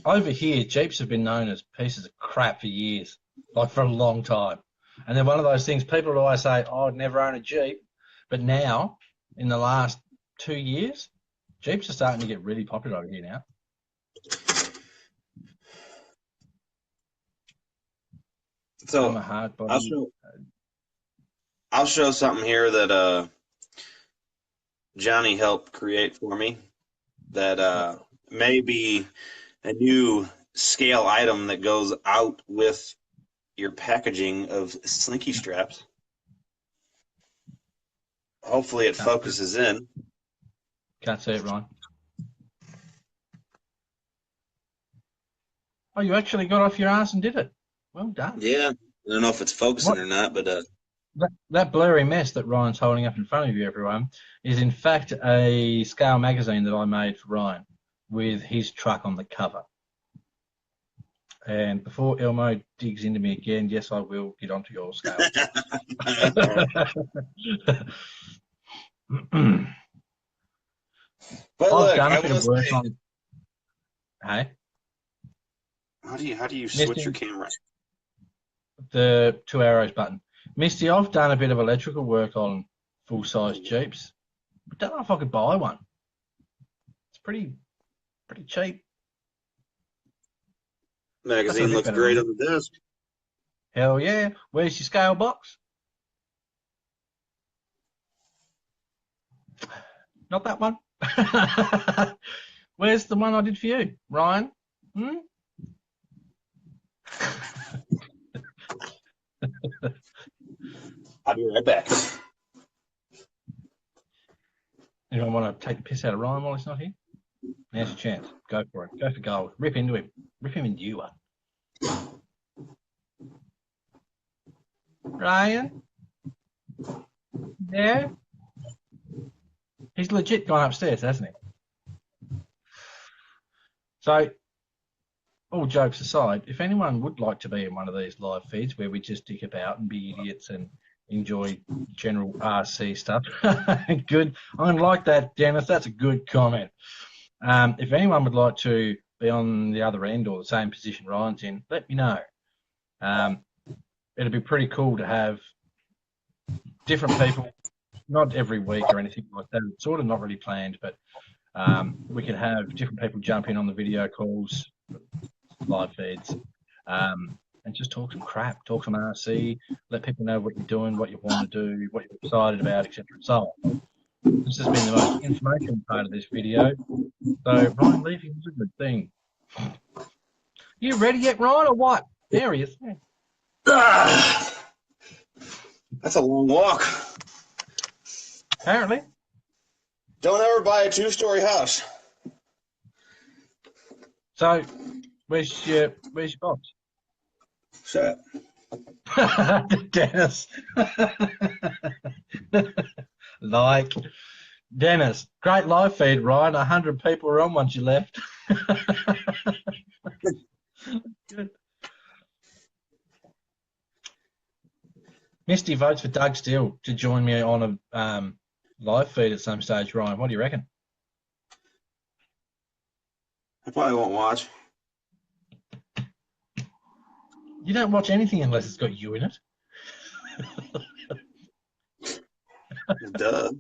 Over here, Jeeps have been known as pieces of crap for years, like for a long time. And then one of those things, people would always say, "Oh, I'd never own a Jeep." But now, in the last 2 years, Jeeps are starting to get really popular over here now. So I'm a hard body. I'll show something here that Johnny helped create for me that may be a new scale item that goes out with your packaging of Slinky straps. Hopefully it focuses in. Can't see it, Ryan. Oh, you actually got off your ass and did it. Well done. Yeah, I don't know if it's focusing or not, but That blurry mess that Ryan's holding up in front of you, everyone, is in fact a scale magazine that I made for Ryan with his truck on the cover. And before Elmo digs into me again, yes, I will get onto your scale. but I've look, done I a bit of will work say, on. Hey, how do you Misty, switch your camera? the 2 arrows button. Misty, I've done a bit of electrical work on full-size Jeeps. I don't know if I could buy one. It's pretty cheap. Magazine looks better great than on the desk. Hell yeah. Where's your scale box? Not that one. Where's the one I did for you, Ryan? I'll be right back. Anyone want to take the piss out of Ryan while he's not here? Now's your chance. Go for it. Go for gold. Rip into him. Rip him into you one. Ryan? Yeah? He's legit gone upstairs, hasn't he? So, all jokes aside, if anyone would like to be in one of these live feeds where we just dick about and be idiots and enjoy general RC stuff, good. I like that, Dennis. That's a good comment. If anyone would like to be on the other end or the same position Ryan's in, let me know. It'd be pretty cool to have different people, not every week or anything like that. It's sort of not really planned, but we could have different people jump in on the video calls, live feeds, and just talk some crap, talk some RC, let people know what you're doing, what you want to do, what you're excited about, etc. and so on. This has been the most informational part of this video. So, Ryan, leave you with a good thing. You ready yet, Ryan, or what? There he is. That's a long walk. Apparently. Don't ever buy a 2-story house. So, where's your box? Shut up. Dennis. Like, Dennis, great live feed, Ryan. 100 people were on once you left. Good. Misty votes for Doug Steele to join me on a live feed at some stage, Ryan. What do you reckon? I probably won't watch. You don't watch anything unless it's got you in it. Duh.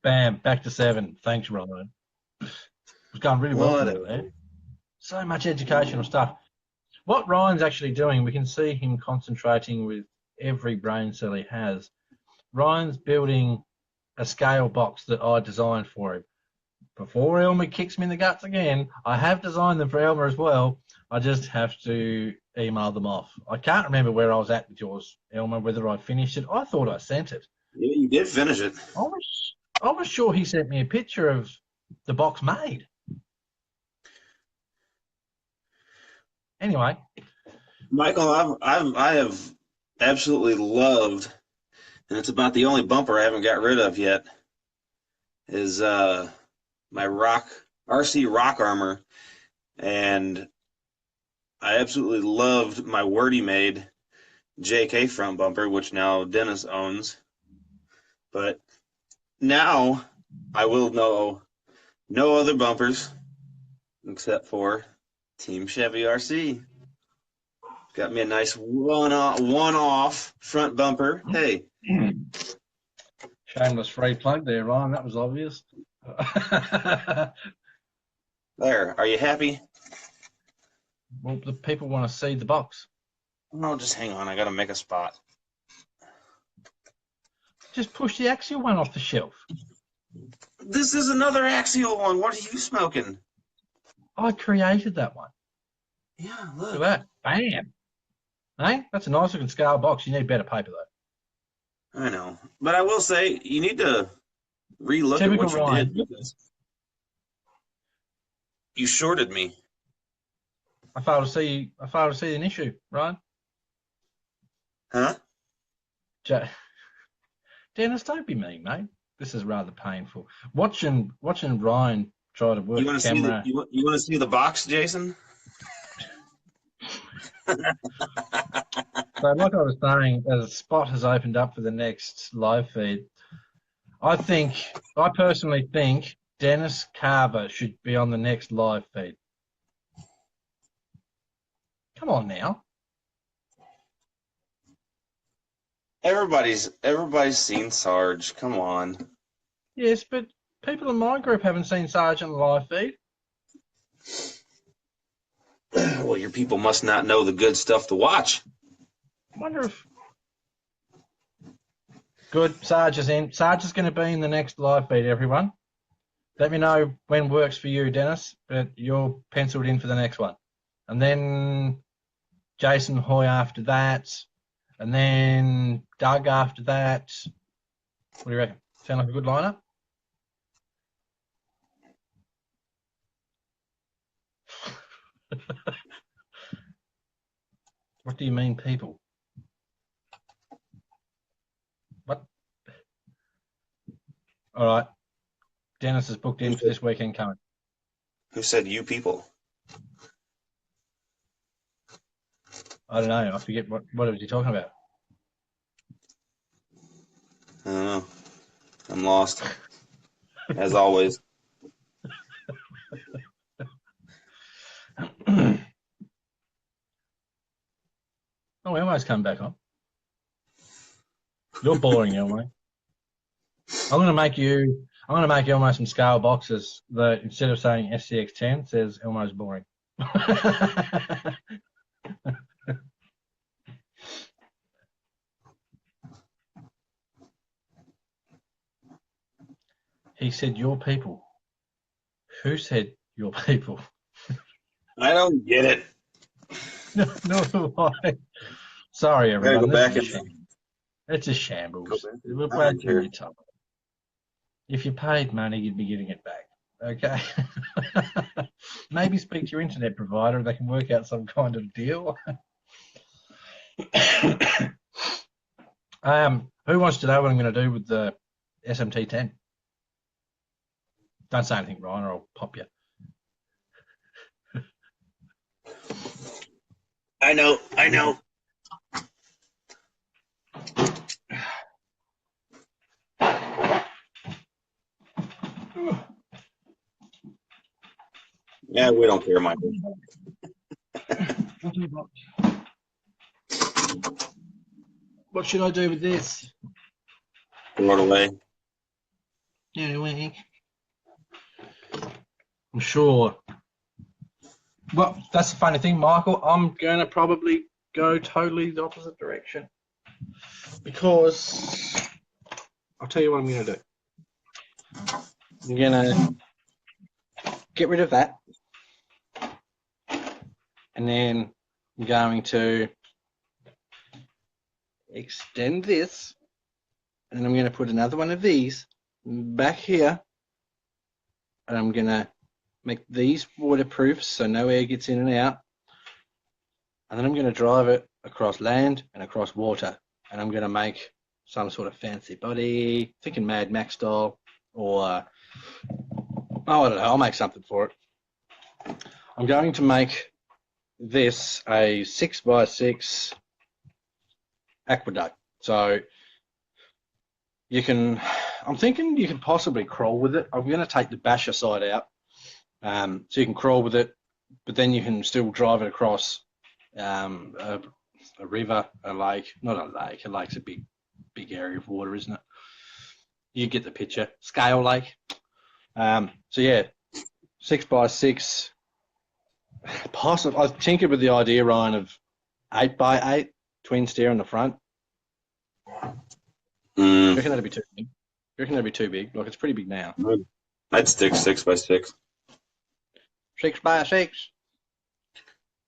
Bam, back to 7. Thanks, Ryan. It's going really well for you, man. So much educational stuff. What Ryan's actually doing, we can see him concentrating with every brain cell he has. Ryan's building a scale box that I designed for him. Before Elmer kicks me in the guts again, I have designed them for Elmer as well. I just have to email them off. I can't remember where I was at with yours, Elmer, whether I finished it. I thought I sent it. Yeah, you did finish it. I was sure he sent me a picture of the box made. Anyway. Michael, I have absolutely loved, and it's about the only bumper I haven't got rid of yet, is my RC rock armor, and I absolutely loved my Wordy made JK front bumper, which now Dennis owns. But now I will know no other bumpers except for Team Chevy RC. Got me a nice one-off front bumper. Hey. Shameless free plug there, Ryan. That was obvious. There. Are you happy? Well, the people want to see the box. No, just hang on. I got to make a spot. Just push the axial one off the shelf. This is another axial one. What are you smoking? I created that one. Yeah, look. Look at that. Bam. Hey, that's a nice looking scale box. You need better paper, though. I know. But I will say, you need to relook at Typical what you did Ryan. because you shorted me. I fail to see. I fail to see an issue, Ryan. Huh? Ja- Dennis, don't be mean, mate. This is rather painful. Watching Ryan try to You work want a to see the camera. you want to see the box, Jason? So, like I was saying, as a spot has opened up for the next live feed, I personally think Dennis Carver should be on the next live feed. Come on now. Everybody's seen Sarge. Come on. Yes, but people in my group haven't seen Sarge on the live feed. Well, your people must not know the good stuff to watch. I wonder if good Sarge is in. Sarge is going to be in the next live feed, everyone. Let me know when works for you, Dennis, but you're penciled in for the next one. And then Jason Hoy after that. And then Doug after that. What do you reckon? Sound like a good lineup? What do you mean, people? What? All right. Dennis is booked in for this weekend coming. Who said you people? I don't know. I forget what was he talking about. I don't know. I'm lost. As always. Oh, we almost come back on. You're boring, Elmo. I'm gonna make Elmo some scale boxes that instead of saying SCX10 says Elmo's boring. He said your people. Who said your people? I don't get it. No, do I. Sorry, I gotta everyone. go This back is a and shambles. It's a go shambles. back. We're I don't wasting care. your time. If you paid money, you'd be getting it back. Okay. Maybe speak to your internet provider and they can work out some kind of deal. Who wants to know what I'm going to do with the SMT10? Don't say anything, Ryan, or I'll pop you. I know. Yeah, we don't care, Michael. What should I do with this? Throw it away. Anyway, I'm sure. Well, that's the funny thing, Michael. I'm going to probably go totally the opposite direction because I'll tell you what I'm going to do. I'm going to get rid of that, and then I'm going to extend this, and I'm going to put another one of these back here, and I'm going to make these waterproof so no air gets in and out, and then I'm going to drive it across land and across water, and I'm going to make some sort of fancy body, thinking Mad Max style, or I don't know, I'll make something for it. I'm going to make this a 6x6 aqueduct. So I'm thinking you can possibly crawl with it. I'm going to take the basher side out, so you can crawl with it, but then you can still drive it across a river, a lake, not a lake. A lake's a big area of water, isn't it? You get the picture. Scale lake. So yeah, 6x6. Possible. I tinkered with the idea, Ryan, of 8x8 twin stair on the front. You reckon that'd be too big? You reckon that'd be too big? Like it's pretty big now. I'd stick 6x6. 6x6.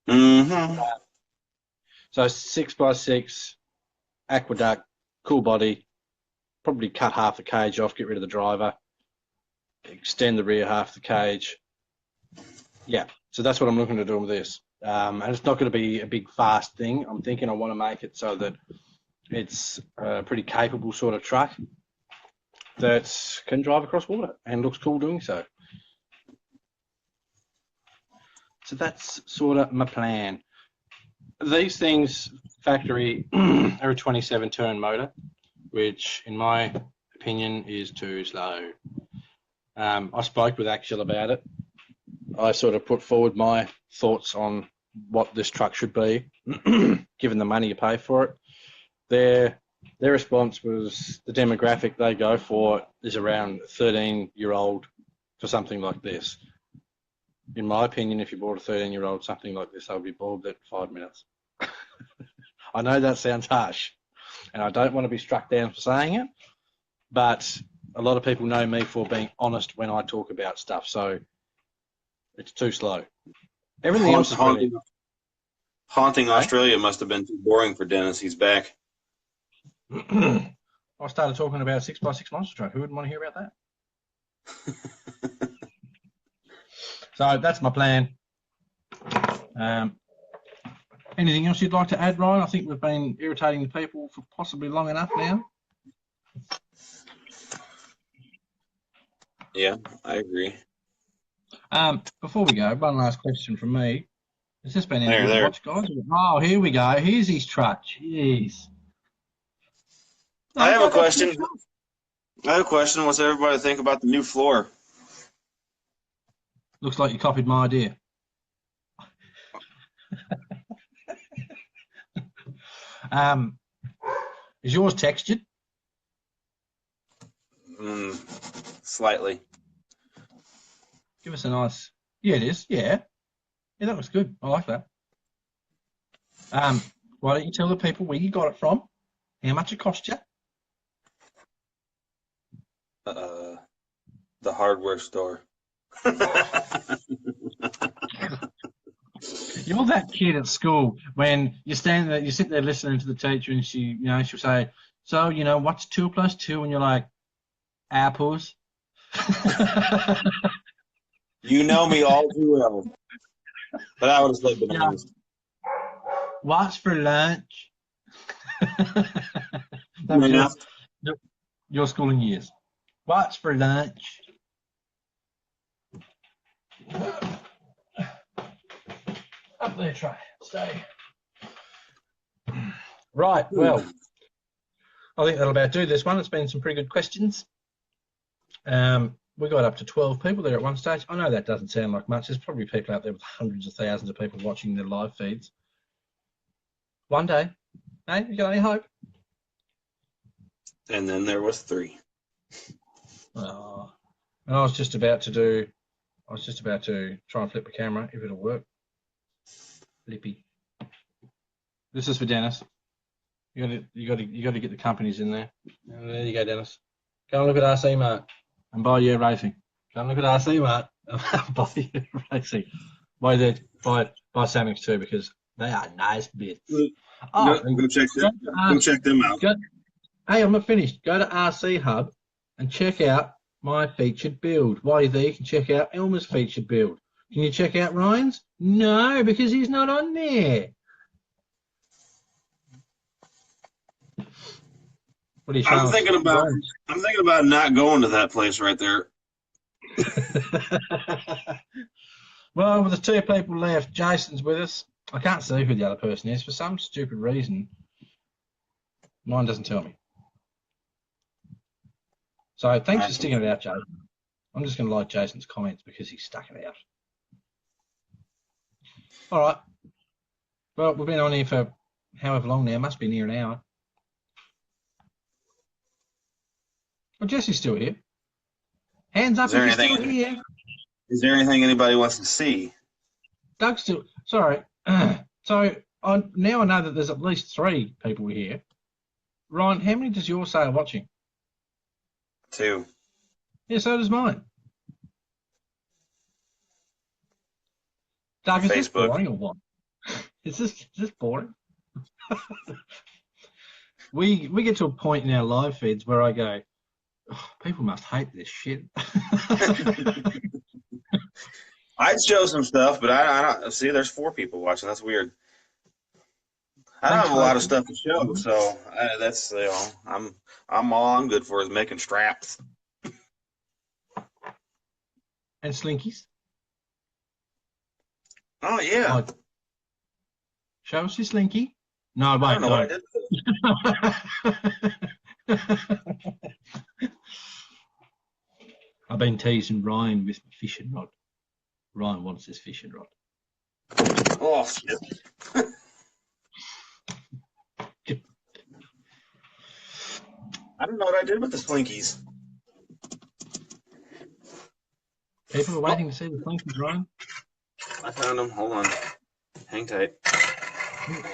Mm-hmm. So 6x6 aqueduct, cool body. probably cut half the cage off, get rid of the driver, extend the rear half of the cage. Yeah, so that's what I'm looking to do with this. And it's not going to be a big, fast thing. I'm thinking I want to make it so that it's a pretty capable sort of truck that can drive across water and looks cool doing so. So that's sort of my plan. These things, factory, are a 27-turn motor, which in my opinion is too slow. I spoke with Axel about it. I sort of put forward my thoughts on what this truck should be, given the money you pay for it. Their response was the demographic they go for is around 13-year-old for something like this. In my opinion, if you bought a 13-year-old something like this, they'll be bored at 5 minutes. I know that sounds harsh, and I don't want to be struck down for saying it, but a lot of people know me for being honest when I talk about stuff, so it's too slow. Everything else is brilliant. Haunting Australia must have been too boring for Dennis. He's back. I started talking about a 6x6 monster truck. Who wouldn't want to hear about that? So that's my plan. Anything else you'd like to add, Ryan? I think we've been irritating the people for possibly long enough now. Yeah, I agree. Before we go, one last question from me. Has this been any good to There. watch, guys? Oh, here we go. Here's his truck. Jeez. I have a question. What's everybody think about the new floor? Looks like you copied my idea. Is yours textured? Slightly. Give us a nice... Yeah, it is. Yeah. Yeah, that looks good. I like that. Why don't you tell the people where you got it from, how much it cost you? The hardware store. You're that kid at school when you stand there, you sit there listening to the teacher, and she'll say, "So, what's 2 + 2?" And you're like, "Apples." You know me all too well. But I would have said bananas. What's for lunch? That was your schooling years. What's for lunch? Up there, Trey. Stay. Right, well, I think that'll about do this one. It's been some pretty good questions. We got up to 12 people there at one stage. I know that doesn't sound like much. There's probably people out there with hundreds of thousands of people watching their live feeds. One day, hey, you got any hope? And then there was 3. Oh, and I was just about to try and flip the camera if it'll work. Flippy. This is for Dennis. You got to get the companies in there. And there you go, Dennis. Go and look at RC Mart and buy your racing. Go and look at RC Mart and buy your racing. Buy Samix too, because they are nice bits. Go check them out. Hey, I'm not finished. Go to RC Hub and check out my featured build. While you're there, you can check out Elmer's featured build. Can you check out Ryan's? No, because he's not on there. What are you I'm thinking about not going to that place right there. Well, with the 2 people left, Jason's with us. I can't see who the other person is for some stupid reason. Mine doesn't tell me. So thanks for sticking it out, Jason. I'm just going to like Jason's comments because he stuck it out. All right. Well, we've been on here for however long now. Must be near an hour. Well, Jesse's still here. Hands up if you're still here. Is there anything anybody wants to see? Doug's still... Sorry. So now I know that there's at least 3 people here. Ryan, how many does yours say are watching? 2. Yeah, so does mine. Doug, is this boring or what? Is this boring? we get to a point in our live feeds where I go, oh, people must hate this shit. I'd show some stuff, but I don't see. There's 4 people watching. That's weird. I don't Thanks, have a lot of folks. stuff to show, so that's I'm all I'm good for is making straps. And slinkies. Oh yeah, Like, show us your slinky. No, I wait, don't know what I did. I've been teasing Ryan with my fishing rod. Ryan wants his fishing rod. Oh shit! I don't know what I did with the slinkies. People are waiting to see the slinkies, Ryan. I found them. Hold on. Hang tight.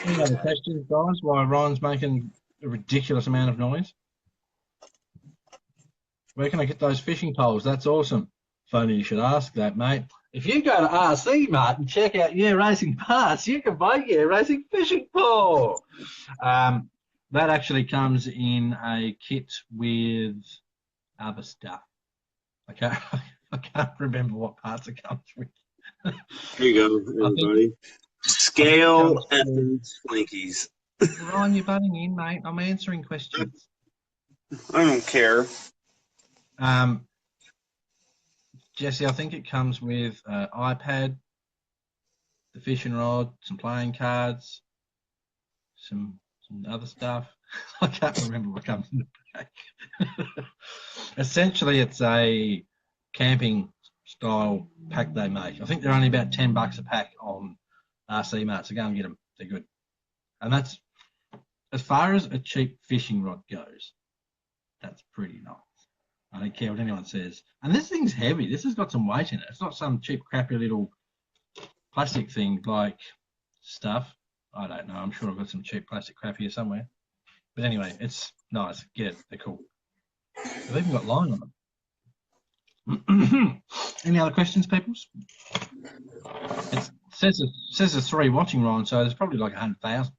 Any other questions, guys, while Ryan's making a ridiculous amount of noise? Where can I get those fishing poles? That's awesome. Funny you should ask that, mate. If you go to RC Mart and check out Year Racing Parts, you can buy Year Racing fishing pole. That actually comes in a kit with other stuff. I can't remember what parts it comes with. Here you go, everybody. Scale and slinkies. Ryan, you're butting in, mate. I'm answering questions. I don't care. Jesse, I think it comes with an iPad, the fishing rod, some playing cards, some other stuff. I can't remember what comes in the pack. Essentially, it's a camping style pack they make. I think they're only about $10 a pack on RC Mart, so go and get them. They're good. And that's, as far as a cheap fishing rod goes, that's pretty nice. I don't care what anyone says. And this thing's heavy. This has got some weight in it. It's not some cheap, crappy little plastic thing like stuff. I don't know. I'm sure I've got some cheap plastic crap here somewhere. But anyway, it's nice. Get it. They're cool. They've even got line on them. Any other questions, peoples? It says there's 3 watching, Ryan, so there's probably like 100,000.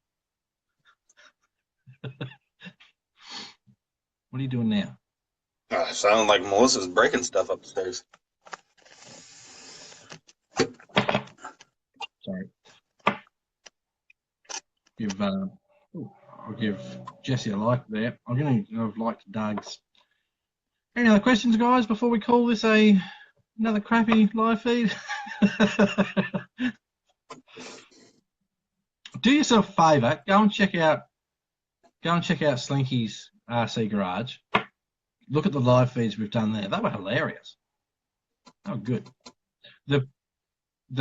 What are you doing now? Sounded like Melissa's breaking stuff upstairs. Sorry. I'll give Jesse a like there. I'm going to have liked Doug's. Any other questions, guys, before we call this another crappy live feed? Do yourself a favour. Go and check out Slinky's RC Garage. Look at the live feeds we've done there. They were hilarious. They were good. The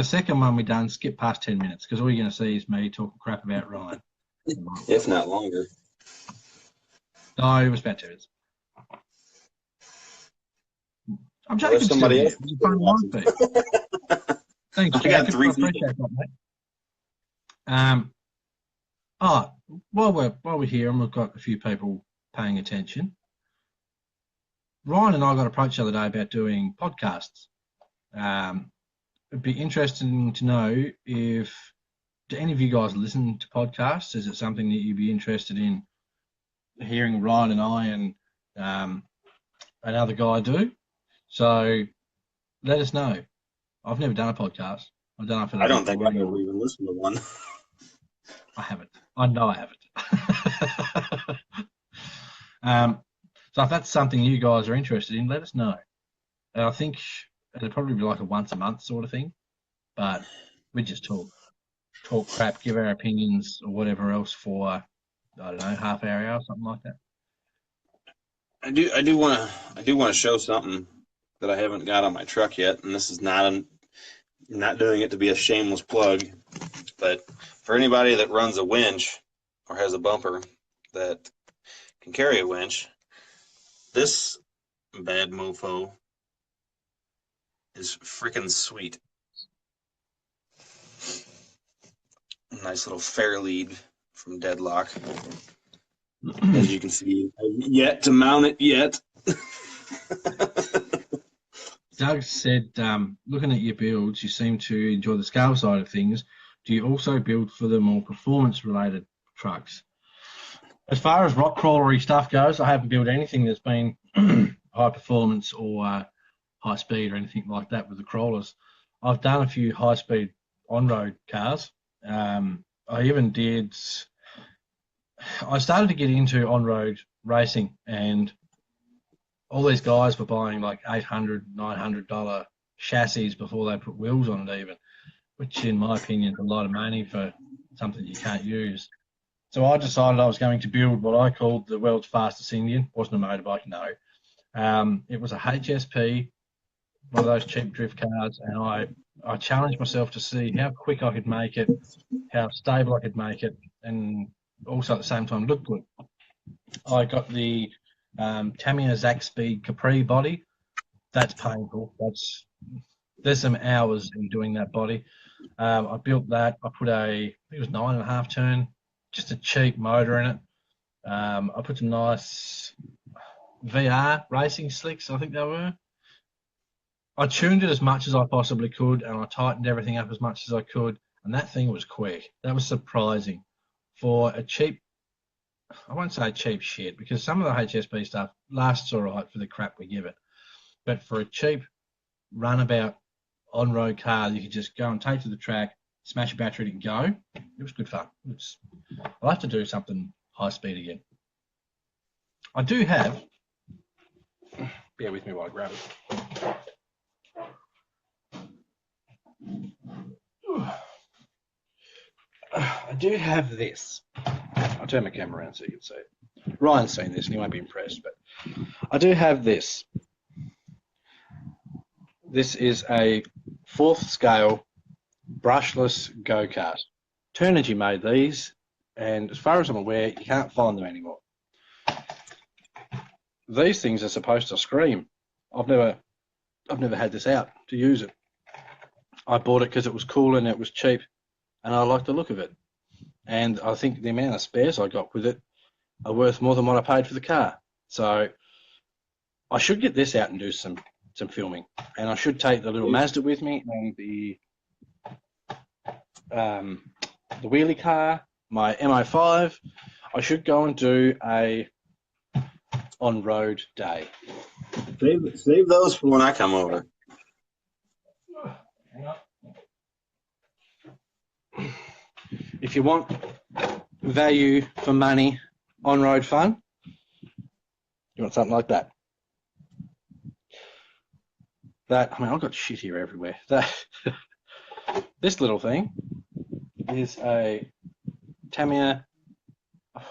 second one we done skipped past 10 minutes because all you're going to see is me talking crap about Ryan. If not longer. No, it was about 2 minutes. I'm joking. Somebody else. Thanks, I got 3 appreciate that, mate. While we're here and we've got a few people paying attention, Ryan and I got approached the other day about doing podcasts. It'd be interesting to know do any of you guys listen to podcasts? Is it something that you'd be interested in hearing Ryan and I and another guy do? So let us know. I've never done a podcast. I don't know if I don't think I've ever even listened to one. I haven't. I know I haven't. So if that's something you guys are interested in, let us know. And I think it'd probably be like a once a month sort of thing, but we just talk crap, give our opinions or whatever else for, I don't know, half hour, something like that. I do want to show something that I haven't got on my truck yet, and this is not doing it to be a shameless plug, but for anybody that runs a winch or has a bumper that can carry a winch, this bad mofo is freaking sweet. Nice little fair lead from Deadlock. As you can see, I've yet to mount it yet. Doug said, looking at your builds, you seem to enjoy the scale side of things. Do you also build for the more performance-related trucks? As far as rock crawlery stuff goes, I haven't built anything that's been high performance or high speed or anything like that with the crawlers. I've done a few high speed on road cars. I even did. I started to get into on road racing, and all these guys were buying like $800, $900 chassis before they put wheels on it, even, which in my opinion is a lot of money for something you can't use. So I decided I was going to build what I called the world's fastest Indian. Wasn't a motorbike, no. It was a HSP, one of those cheap drift cars, and I challenged myself to see how quick I could make it, how stable I could make it, and also at the same time look good. I got the Tamiya Zack Speed Capri body. That's painful. There's some hours in doing that body. I built that. I put I think it was 9.5 turn, just a cheap motor in it. I put some nice VR racing slicks, I think they were. I tuned it as much as I possibly could, and I tightened everything up as much as I could, and that thing was quick. That was surprising. For a cheap, I won't say cheap shit, because some of the HSP stuff lasts all right for the crap we give it. But for a cheap runabout on-road car, you could just go and take to the track, smash a battery and go. It was good fun. I'll have to do something high speed again. I do have, bear with me while I grab it. I do have this. I'll turn my camera around so you can see it. Ryan's seen this and he won't be impressed, but I do have this. This is a 4th scale brushless go-kart. Turnigy made these, and as far as I'm aware, you can't find them anymore. These things are supposed to scream. I've never had this out to use it. I bought it because it was cool and it was cheap, and I like the look of it. And I think the amount of spares I got with it are worth more than what I paid for the car. So I should get this out and do some filming. And I should take the little Mazda with me and the wheelie car, my MO5. I should go and do a on-road day. Save those for when I come over. Hang on. If you want value for money, on-road fun, you want something like that. I mean, I've got shit here everywhere. This little thing is a Tamiya.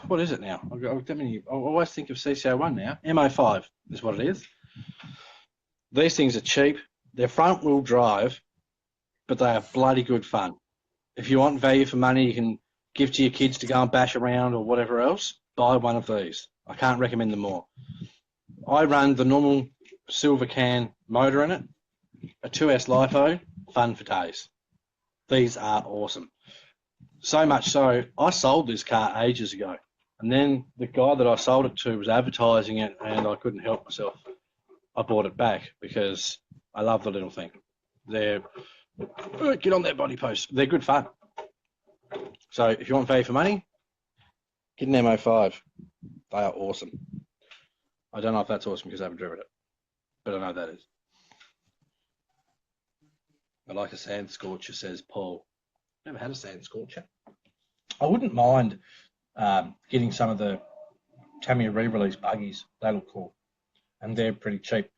What is it now? I always think of CCO1 now. MO5 is what it is. These things are cheap. They're front-wheel drive, but they are bloody good fun. If you want value for money, you can give to your kids to go and bash around or whatever else, buy one of these. I can't recommend them more. I run the normal silver can motor in it, a 2S LiPo, fun for days. These are awesome. So much so, I sold this car ages ago. And then the guy that I sold it to was advertising it, and I couldn't help myself. I bought it back because I love the little thing. Get on their body posts. They're good fun. So if you want value for money, get an MO5. They are awesome. I don't know if that's awesome because I haven't driven it, but I know that is. I like a sand scorcher, says Paul. Never had a sand scorcher. I wouldn't mind getting some of the Tamiya re-release buggies. They look cool, and they're pretty cheap.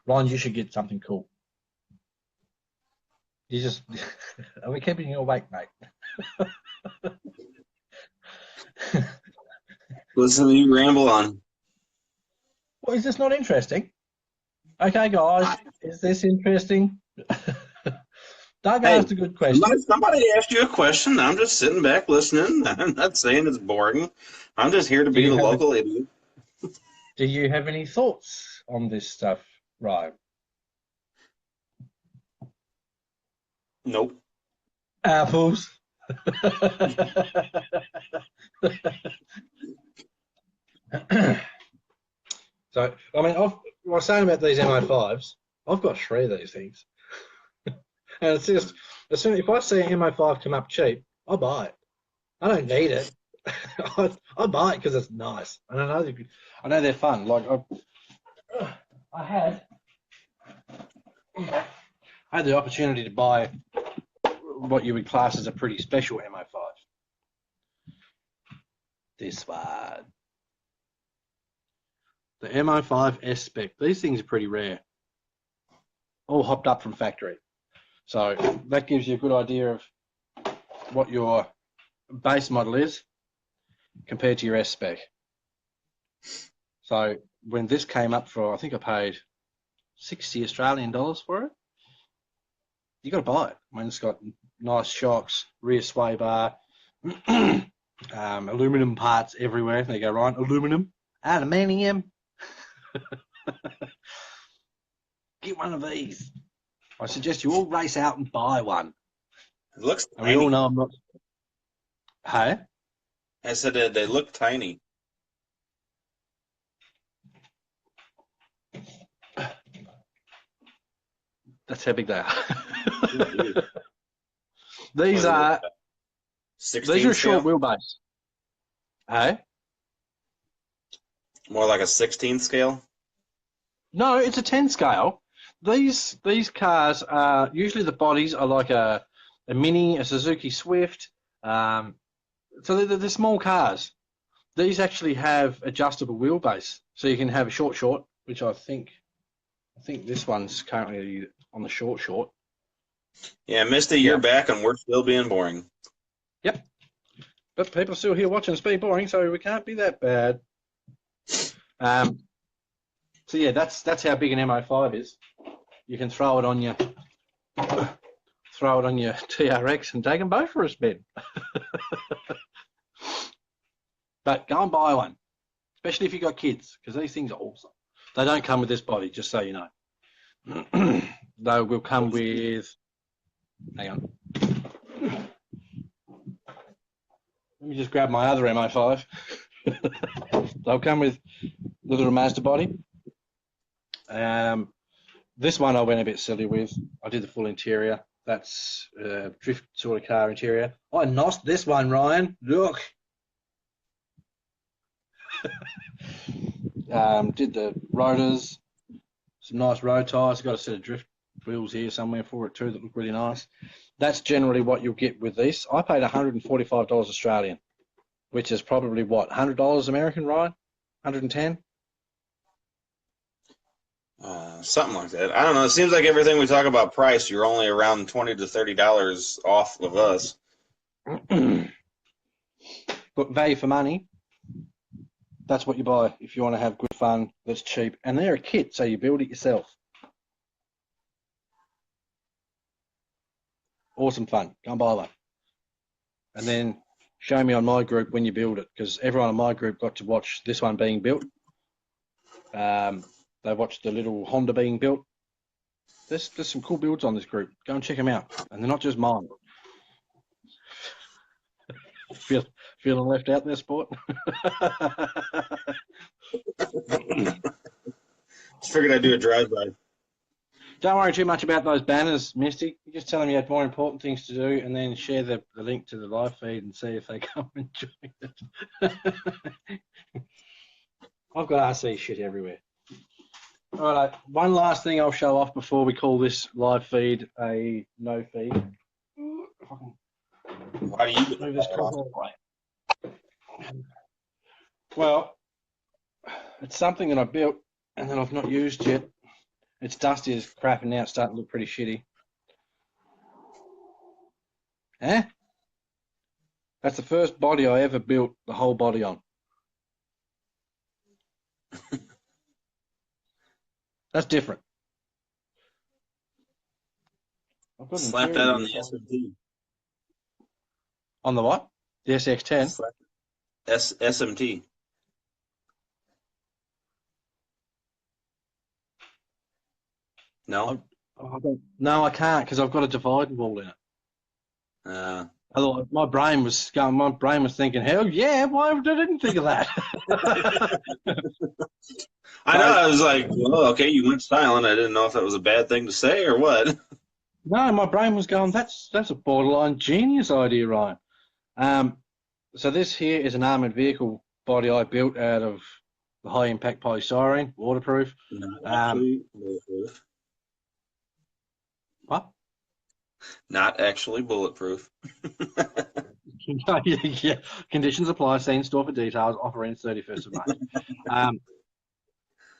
Ryan, you should get something cool. You just are we keeping you awake, mate? Listen to you ramble on. Well, is this not interesting? Okay, guys, is this interesting? Doug asked a good question. Somebody asked you a question. I'm just sitting back listening. I'm not saying it's boring. I'm just here to be the local idiot. Do you have any thoughts on this stuff, Ryan? Nope. Apples. So, I mean, I was saying about these MO5s, I've got 3 of these things. And it's just, if I see an MO5 come up cheap, I'll buy it. I don't need it. I buy it because it's nice, and I know they're fun. Like I had the opportunity to buy what you would class as a pretty special MO5. This one, the MO5 S spec. These things are pretty rare, all hopped up from factory. So that gives you a good idea of what your base model is compared to your S spec. So when this came up for, I think I paid 60 Australian dollars for it. You got to buy it. I mean, it's got nice shocks, rear sway bar, aluminum parts everywhere. There you go, Ryan. Aluminium. Get one of these. I suggest you all race out and buy one. It looks And tiny. we all know I'm not. Hey? I said they look tiny. That's how big they are. These are 16 short wheelbase. Hey? More like a 16 scale. No, it's a 10 scale. These cars are usually the bodies are like a Mini, a Suzuki Swift. So they're small cars. These actually have adjustable wheelbase, so you can have a short, which I think this one's currently on the short. Yeah, missed a year back, and we're still being boring. Yep. But people are still here watching us be boring, so we can't be that bad. So yeah, that's how big an MO5 is. You can throw it on your TRX and take them both for a spin. But go and buy one, especially if you've got kids, because these things are awesome. They don't come with this body, just so you know. They will come with. Hang on. Let me just grab my other MO5. They'll come with the little Mazda body. This one I went a bit silly with. I did the full interior. That's a drift sort of car interior. I nosed this one, Ryan. Look. Did the rotors, some nice road tyres. Got a set of drift wheels here somewhere for it too that look really nice. That's generally what you'll get with this. I paid $145 Australian, which is probably what, $100 American, Ryan? 110? Something like that. I don't know. It seems like everything we talk about price, you're only around $20 to $30 off of us. But value for money, that's what you buy if you want to have good fun that's cheap. And they're a kit, so you build it yourself. Awesome fun. Go and buy one. And then show me on my group when you build it, because everyone in my group got to watch this one being built. They watched the little Honda being built. There's some cool builds on this group. Go and check them out. And they're not just mine. Feeling left out there, sport? Just figured I'd do a drive-by. Don't worry too much about those banners, Misty. You just tell them you had more important things to do, and then share the link to the live feed and see if they come and join it. I've got RC shit everywhere. All right, one last thing I'll show off before we call this live feed a no feed. Why do you move this Well, it's something that I built and that I've not used yet. It's dusty as crap and now it's starting to look pretty shitty. Eh? That's the first body I ever built the whole body on. That's different. I've got slap that on the SMT? On the what? The SX10? SMT. No? No, I can't because I've got a dividing wall in it. Otherwise, my brain was thinking, hell yeah, why I didn't think of that? I know, I was like, well, okay, you went silent. I didn't know if that was a bad thing to say or what. No, my brain was going, that's a borderline genius idea, Ryan. So this here is an armoured vehicle body I built out of the high impact polystyrene, waterproof. Not actually bulletproof. What? Not actually bulletproof. Yeah. Conditions apply. See in store for details. Offer ends 31st of March.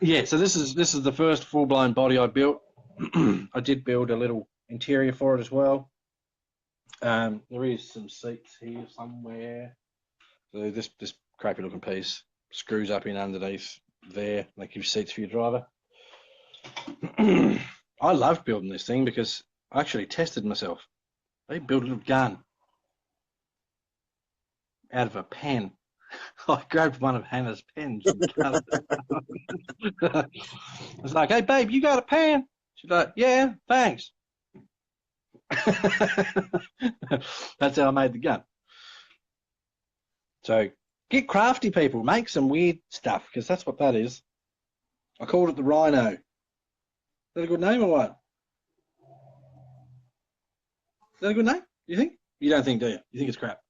Yeah. So this is the first full blown body I built. I did build a little interior for it as well. There is some seats here somewhere. So this crappy looking piece screws up in underneath there. That gives seats for your driver. I loved building this thing because I actually tested myself. They built a little gun out of a pen. I grabbed one of Hannah's pens and cut it. I was like, "Hey, babe, you got a pen?" She's like, "Yeah, thanks." That's how I made the gun. So get crafty, people. Make some weird stuff, because that's what that is. I called it the Rhino. Is that a good name or what? Is that a good name? You think? You don't think, do you? You think it's crap?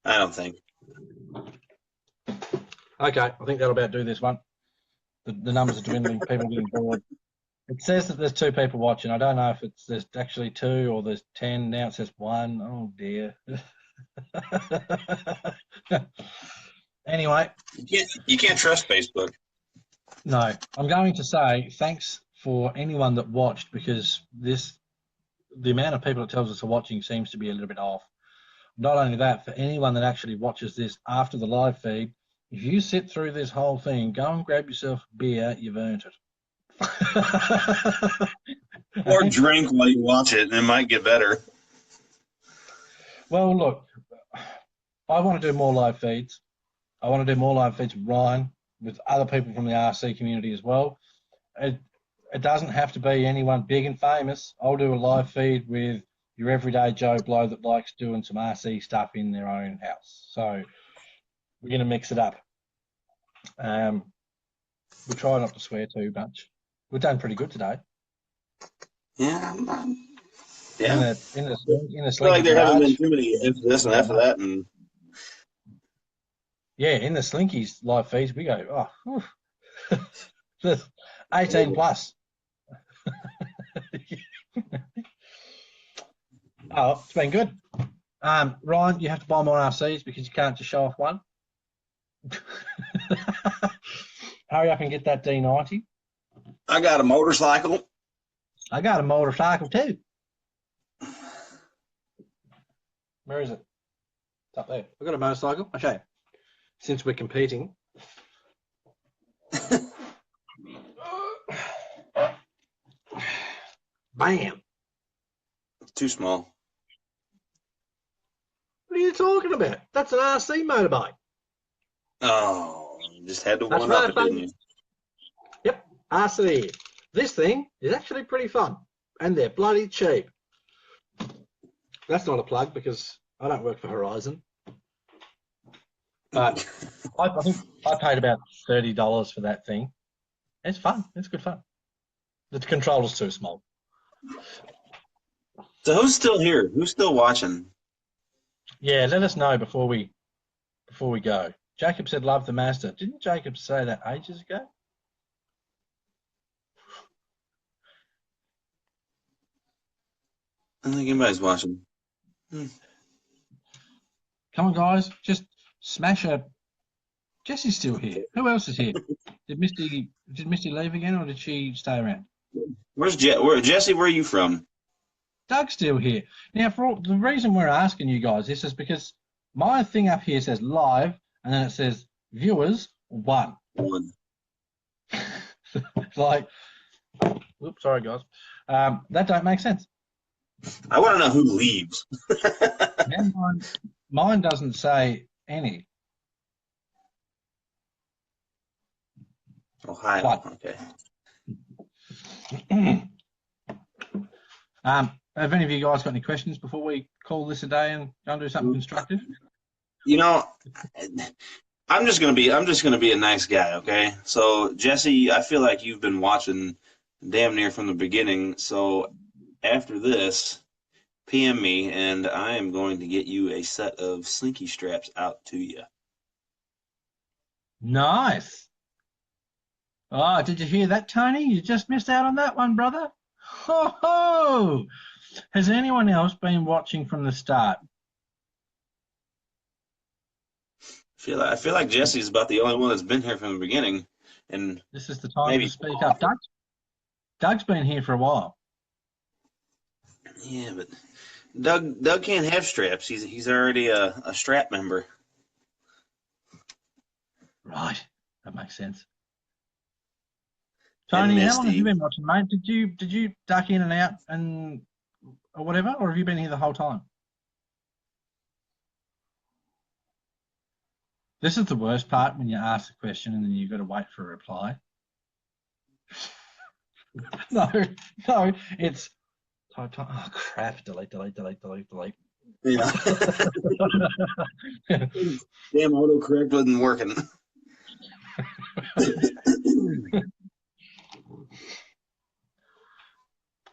I don't think. Okay, I think that'll about do this one. The numbers are dwindling. People are getting bored. It says that there's 2 people watching. I don't know if there's actually 2 or there's 10. Now it says 1. Oh dear. Anyway, You can't trust Facebook. no, I'm going to say thanks for anyone that watched, because the amount of people it tells us are watching seems to be a little bit off. Not only that, for anyone that actually watches this after the live feed, if you sit through this whole thing, go and grab yourself a beer. You've earned it. Or drink while you watch it, and it might get better. Well, look, I want to do more live feeds. I want to do more live feeds with Ryan, with other people from the RC community as well. It doesn't have to be anyone big and famous. I'll do a live feed with your everyday Joe Blow that likes doing some RC stuff in their own house. So we're going to mix it up. We'll try not to swear too much. We've done pretty good today. Yeah. In the I feel like there haven't been too many F this and F that, and yeah, in the Slinkies live feeds we go, 18 plus. Oh, it's been good. Ryan, you have to buy more RCs because you can't just show off one. Hurry up and get that D90. I got a motorcycle. I got a motorcycle too. Where is it? It's up there. I've got a motorcycle. Okay. Since we're competing. Bam. Too small. What are you talking about? That's an RC motorbike. Oh, you just had to That's one right, up it, didn't you? Yep, RC. This thing is actually pretty fun, and they're bloody cheap. That's not a plug because I don't work for Horizon. But I think I paid about $30 for that thing. It's fun. It's good fun. The controller's too small. So who's still here? Who's still watching? Yeah, let us know before we go. Jacob said love the Mazda. Didn't Jacob say that ages ago? I don't think anybody's watching. Come on, guys. Just smash a... Jessie's still here. Who else is here? Did Misty leave again, or did she stay around? Where's Jesse? Where are you from? Doug's still here. Now, the reason we're asking you guys this is because my thing up here says live, and then it says viewers 1. Like, oops, sorry guys. That don't make sense. I want to know who leaves. Mine doesn't say any. Ohio. What? Okay. Have any of you guys got any questions before we call this a day and go and do something constructive? You know, I'm just gonna be a nice guy, okay? So Jesse, I feel like you've been watching damn near from the beginning. So after this, PM me, and I am going to get you a set of slinky straps out to you. Nice. Oh, did you hear that, Tony? You just missed out on that one, brother. Ho ho! Has anyone else been watching from the start? I feel like Jesse's about the only one that's been here from the beginning, and This is the time to maybe. speak up. Doug's been here for a while. Yeah, but Doug can't have straps. He's already a strap member. Right, that makes sense. And Tony, how long have you Misty. been watching, mate? Did you duck in and out and or whatever, or have you been here the whole time? This is the worst part when you ask a question and then you've got to wait for a reply. No, it's oh crap! Delete. Yeah. Damn autocorrect wasn't working.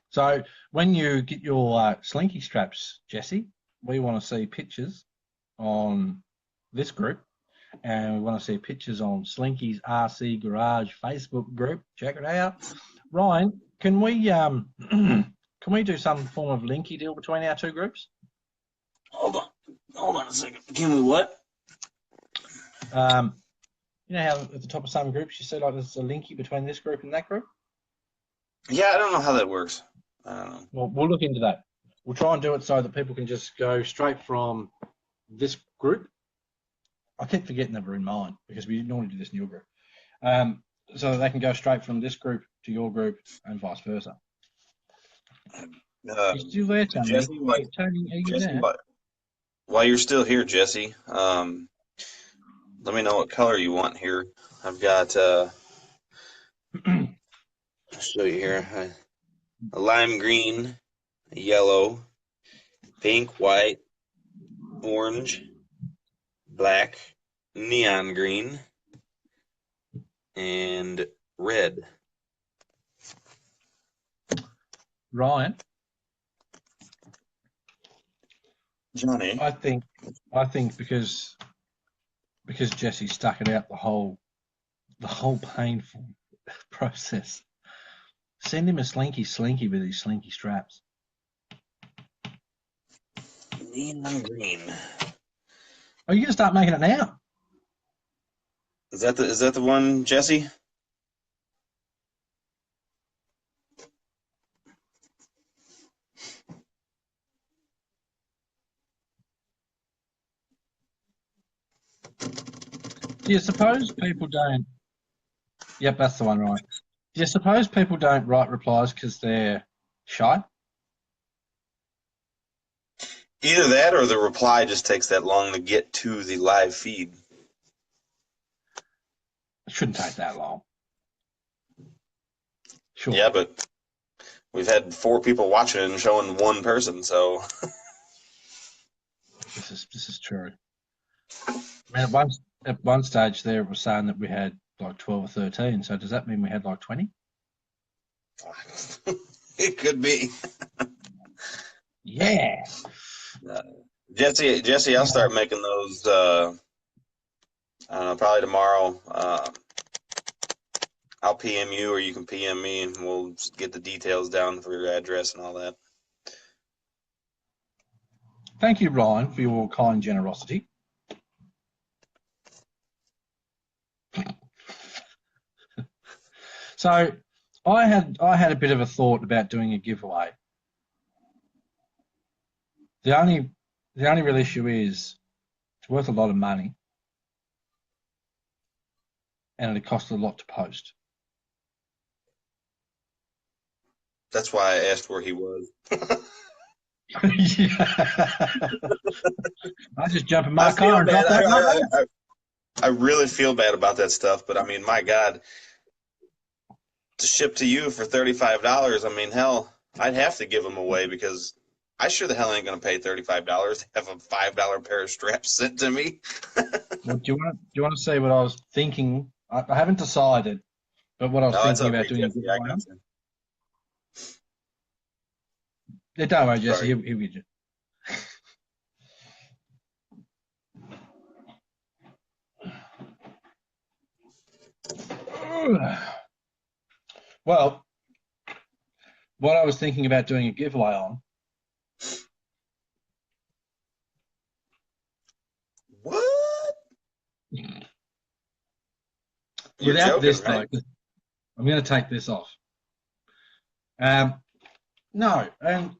So when you get your slinky straps, Jesse, we want to see pictures on this group, and we want to see pictures on Slinky's RC Garage Facebook group. Check it out. Ryan, can we can we do some form of linky deal between our two groups? Hold on a second. Can we what? You know how at the top of some groups you see like there's a linky between this group and that group? Yeah, I don't know how that works. I don't know. Well, we'll look into that. We'll try and do it so that people can just go straight from this group. I keep forgetting that we're in mine because we normally do this in your group. So that they can go straight from this group to your group and vice versa. You still there, Tony? Jesse, Tony, are you there? while you're still here, Jesse, let me know what color you want here. I've got, I'll show you here, a lime green, a yellow, pink, white, orange, black, neon green, and red. Ryan, Johnny. I think because Jesse stuck it out the whole painful process. Send him a slinky with his slinky straps. Neon green. Oh, you gonna start making it now? Is that the one, Jesse? Do you suppose people don't? Yep, that's the one, right? Do you suppose people don't write replies because they're shy? Either that or the reply just takes that long to get to the live feed. It shouldn't take that long. Sure. Yeah, but we've had 4 people watching it and showing 1 person, so This is true. I mean, at one stage there it was saying that we had like 12 or 13. So does that mean we had like 20? it could be. Yeah. Jesse, I'll start making those. I don't know, probably tomorrow. I'll PM you, or you can PM me, and we'll get the details down for your address and all that. Thank you, Ryan, for your kind generosity. So I had a bit of a thought about doing a giveaway. The only real issue is it's worth a lot of money and it costs a lot to post. That's why I asked where he was. Yeah. I just jump in my car and drop that. I really feel bad about that stuff, but I mean, my God, to ship to you for $35, I mean, hell, I'd have to give them away because I sure the hell ain't gonna pay $35 to have a $5 pair of straps sent to me. Well, do you want to see what I was thinking? I haven't decided, but what I was thinking about doing. Don't worry, Jesse. Sorry. He'll get you. Well, what I was thinking about doing a giveaway on. What? You're Without joking, this, right? though, I'm going to take this off. No, and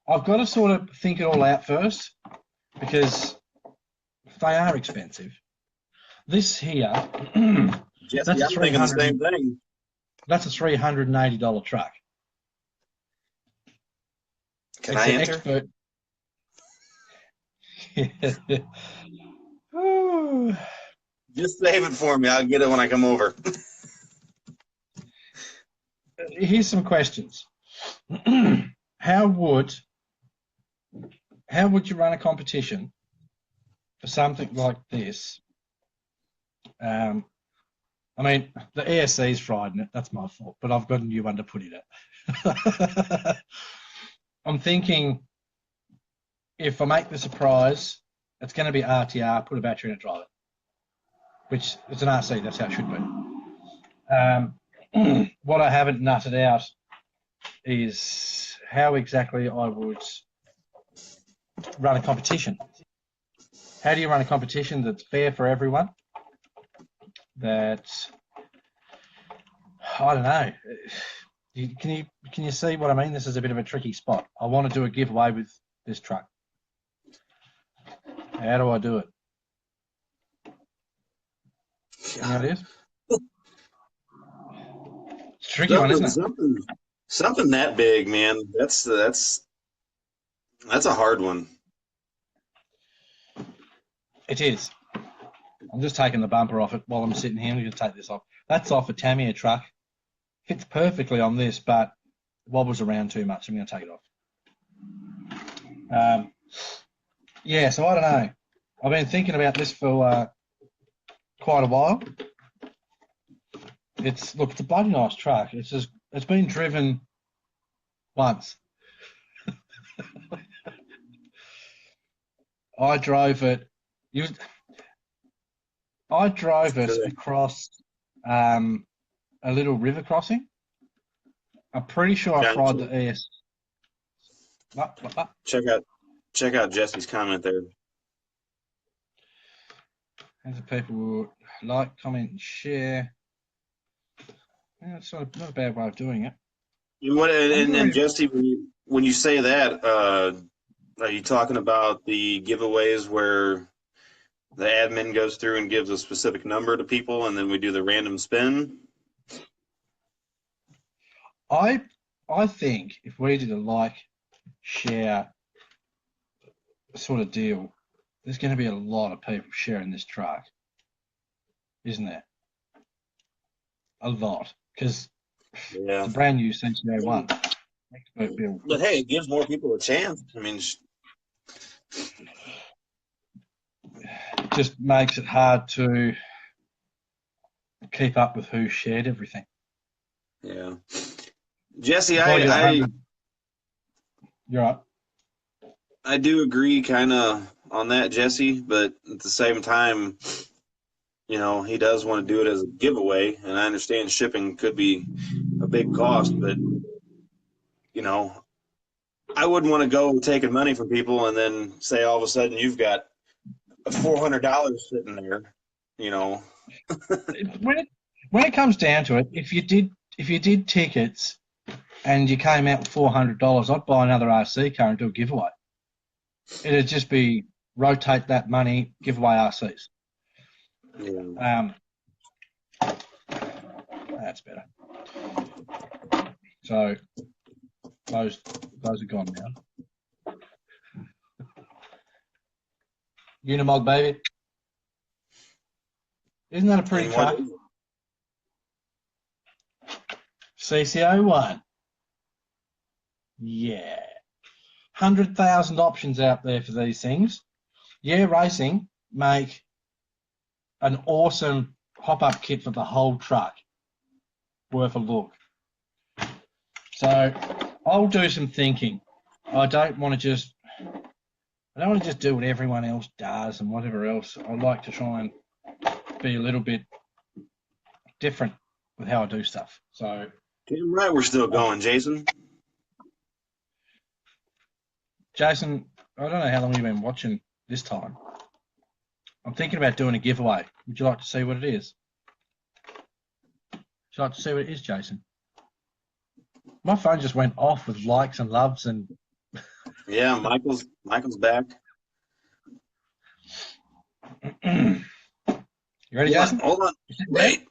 I've got to sort of think it all out first because they are expensive. This here, Jesse, that's a I'm thinking the 300. same thing. That's a $380 truck. Can It's I an enter? expert. Ooh. Just save it for me. I'll get it when I come over. Here's some questions. How would you run a competition for something like this? I mean, the ESC's fried it. That's my fault, but I've got a new one to put in it. I'm thinking if I make this a prize, it's going to be RTR, put a battery in it, drive it, which it's an RC. That's how it should be. What I haven't nutted out is how exactly I would run a competition. How do you run a competition that's fair for everyone? That, I don't know. Can you see what I mean? This is a bit of a tricky spot. I want to do a giveaway with this truck. How do I do it? Any ideas? It's a tricky one, isn't it? Something that big, man. That's a hard one. It is. I'm just taking the bumper off it while I'm sitting here. I'm going to take this off. That's off a Tamiya truck. Fits perfectly on this, but wobbles around too much. I'm going to take it off. Yeah, so I don't know. I've been thinking about this for quite a while. It's a bloody nice truck. It's been driven once. I drove it. I drove it across a little river crossing. I'm pretty sure I fried the ES. Check out Jesse's comment there. As people like, comment, and share. Yeah, it's not a bad way of doing it. And Jesse, when you say that, are you talking about the giveaways where the admin goes through and gives a specific number to people, and then we do the random spin? I think if we did a like, share sort of deal, there's going to be a lot of people sharing this truck, isn't there? A lot, because it's a brand new Sensio 1. Expert build. But hey, it gives more people a chance. I mean, it just makes it hard to keep up with who shared everything. Yeah. Jesse, You're right. I do agree kind of on that, Jesse, but at the same time, you know, he does want to do it as a giveaway, and I understand shipping could be a big cost, but, you know, I wouldn't want to go taking money from people and then say all of a sudden you've got $400 sitting there, you know. when it comes down to it, if you did tickets and you came out with $400, I'd buy another RC car and do a giveaway. It'd just be rotate that money, give away RCs. Yeah. That's better. So those are gone now. Unimog, baby. Isn't that a pretty truck? CCO1. Yeah. 100,000 options out there for these things. Yeah, Racing make an awesome hop-up kit for the whole truck. Worth a look. So I'll do some thinking. I don't want to just do what everyone else does and whatever else. I like to try and be a little bit different with how I do stuff. So, Damn right, we're still going, Jason. Jason, I don't know how long you've been watching this time. I'm thinking about doing a giveaway. Would you like to see what it is? Would you like to see what it is, Jason? My phone just went off with likes and loves and. Yeah, Michael's back. You ready, Jason? Hold on. Wait.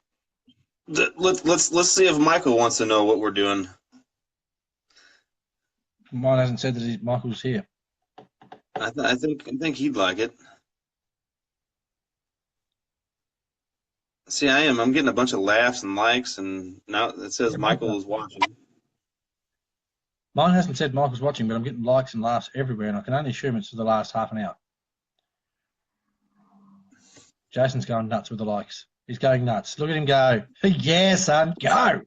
Let's see if Michael wants to know what we're doing. Mine hasn't said that Michael's here. I think he'd like it. See, I'm getting a bunch of laughs and likes, and now it says Michael is watching. Mine hasn't said Michael's watching, but I'm getting likes and laughs everywhere, and I can only assume it's for the last half an hour. Jason's going nuts with the likes. He's going nuts. Look at him go. Yeah, son, go.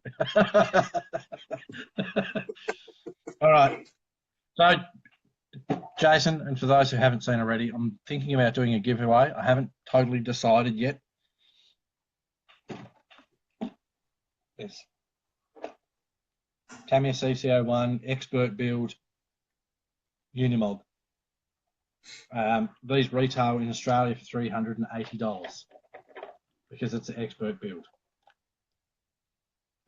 All right. So, Jason, and for those who haven't seen already, I'm thinking about doing a giveaway. I haven't totally decided yet. Yes. Tamiya CC01 Expert Build Unimog. These retail in Australia for $380 because it's an expert build.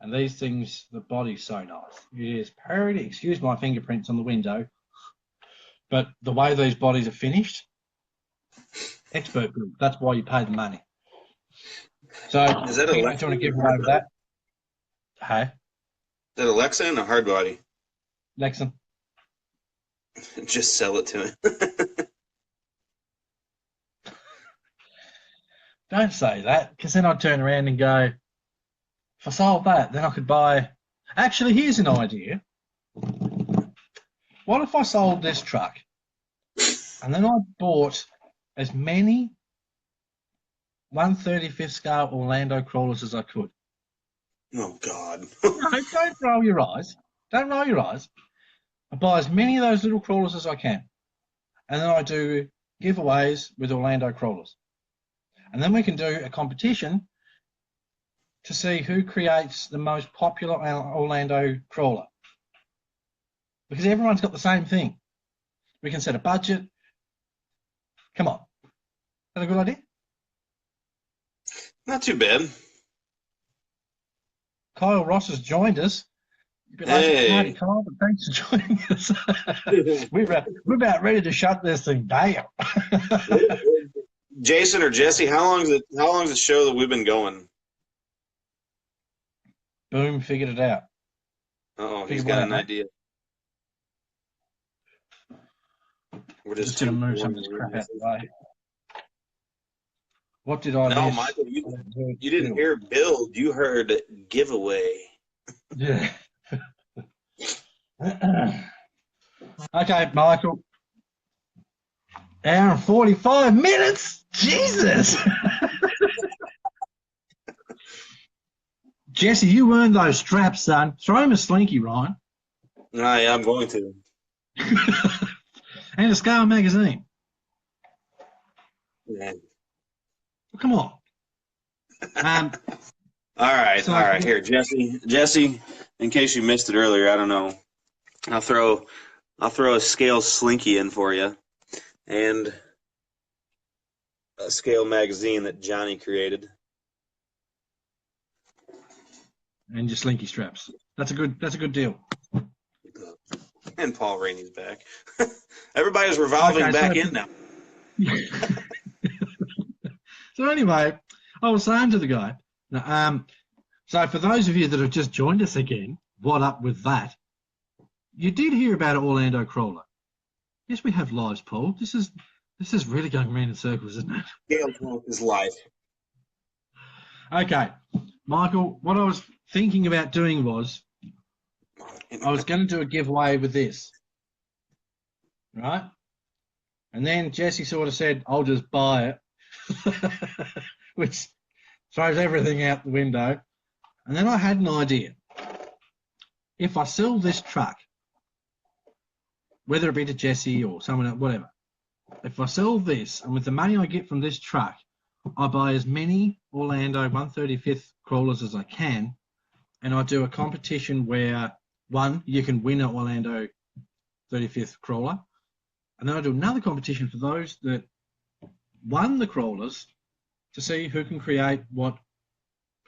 And these things, the body's so nice. It is pretty, excuse my fingerprints on the window, but the way these bodies are finished, expert build. That's why you pay the money. So, Is that a doing a giveaway with that? Hey? Is that a Lexan or hard body? Lexan. Just sell it to him. Don't say that, because then I'd turn around and go, if I sold that, then I could buy. Actually, here's an idea. What if I sold this truck and then I bought as many 1/35th scale Orlando crawlers as I could? Oh, God. No, don't roll your eyes. Don't roll your eyes. I buy as many of those little crawlers as I can. And then I do giveaways with Orlando crawlers. And then we can do a competition to see who creates the most popular Orlando crawler. Because everyone's got the same thing. We can set a budget. Come on. Is that a good idea? Not too bad. Kyle Ross has joined us. Hey. Kyle, but thanks for joining us. we're about ready to shut this thing down. Jason or Jesse, how long is the show that we've been going? Boom, figured it out. Oh, he's got an idea. We're just going to move some of this crap out of the way. What did I miss? No, Michael, you didn't hear build. You heard giveaway. Yeah. Okay, Michael. Hour and 45 minutes? Jesus! Jesse, you earned those straps, son. Throw him a slinky, Ryan. Nah, yeah, I'm going to. And a Scale magazine. Yeah. Come on. All right. Here, Jesse. In case you missed it earlier, I don't know. I'll throw a Scale slinky in for you, and a Scale magazine that Johnny created. And your slinky straps. That's a good deal. And Paul Rainey's back. Everybody's revolving back in now. So anyway, I was saying to the guy, so for those of you that have just joined us again, what up with that? You did hear about an Orlando crawler. Yes, we have lives, Paul. This is really going round in circles, isn't it? Scale is live. Okay, Michael, what I was thinking about doing was I was going to do a giveaway with this, right? And then Jesse sort of said, I'll just buy it, which throws everything out the window. And then I had an idea. If I sell this truck whether it be to Jesse or someone else, whatever. If I sell this, and with the money I get from this truck, I buy as many Orlando 135th crawlers as I can, and I do a competition where, one, you can win an Orlando 35th crawler, and then I do another competition for those that won the crawlers to see who can create what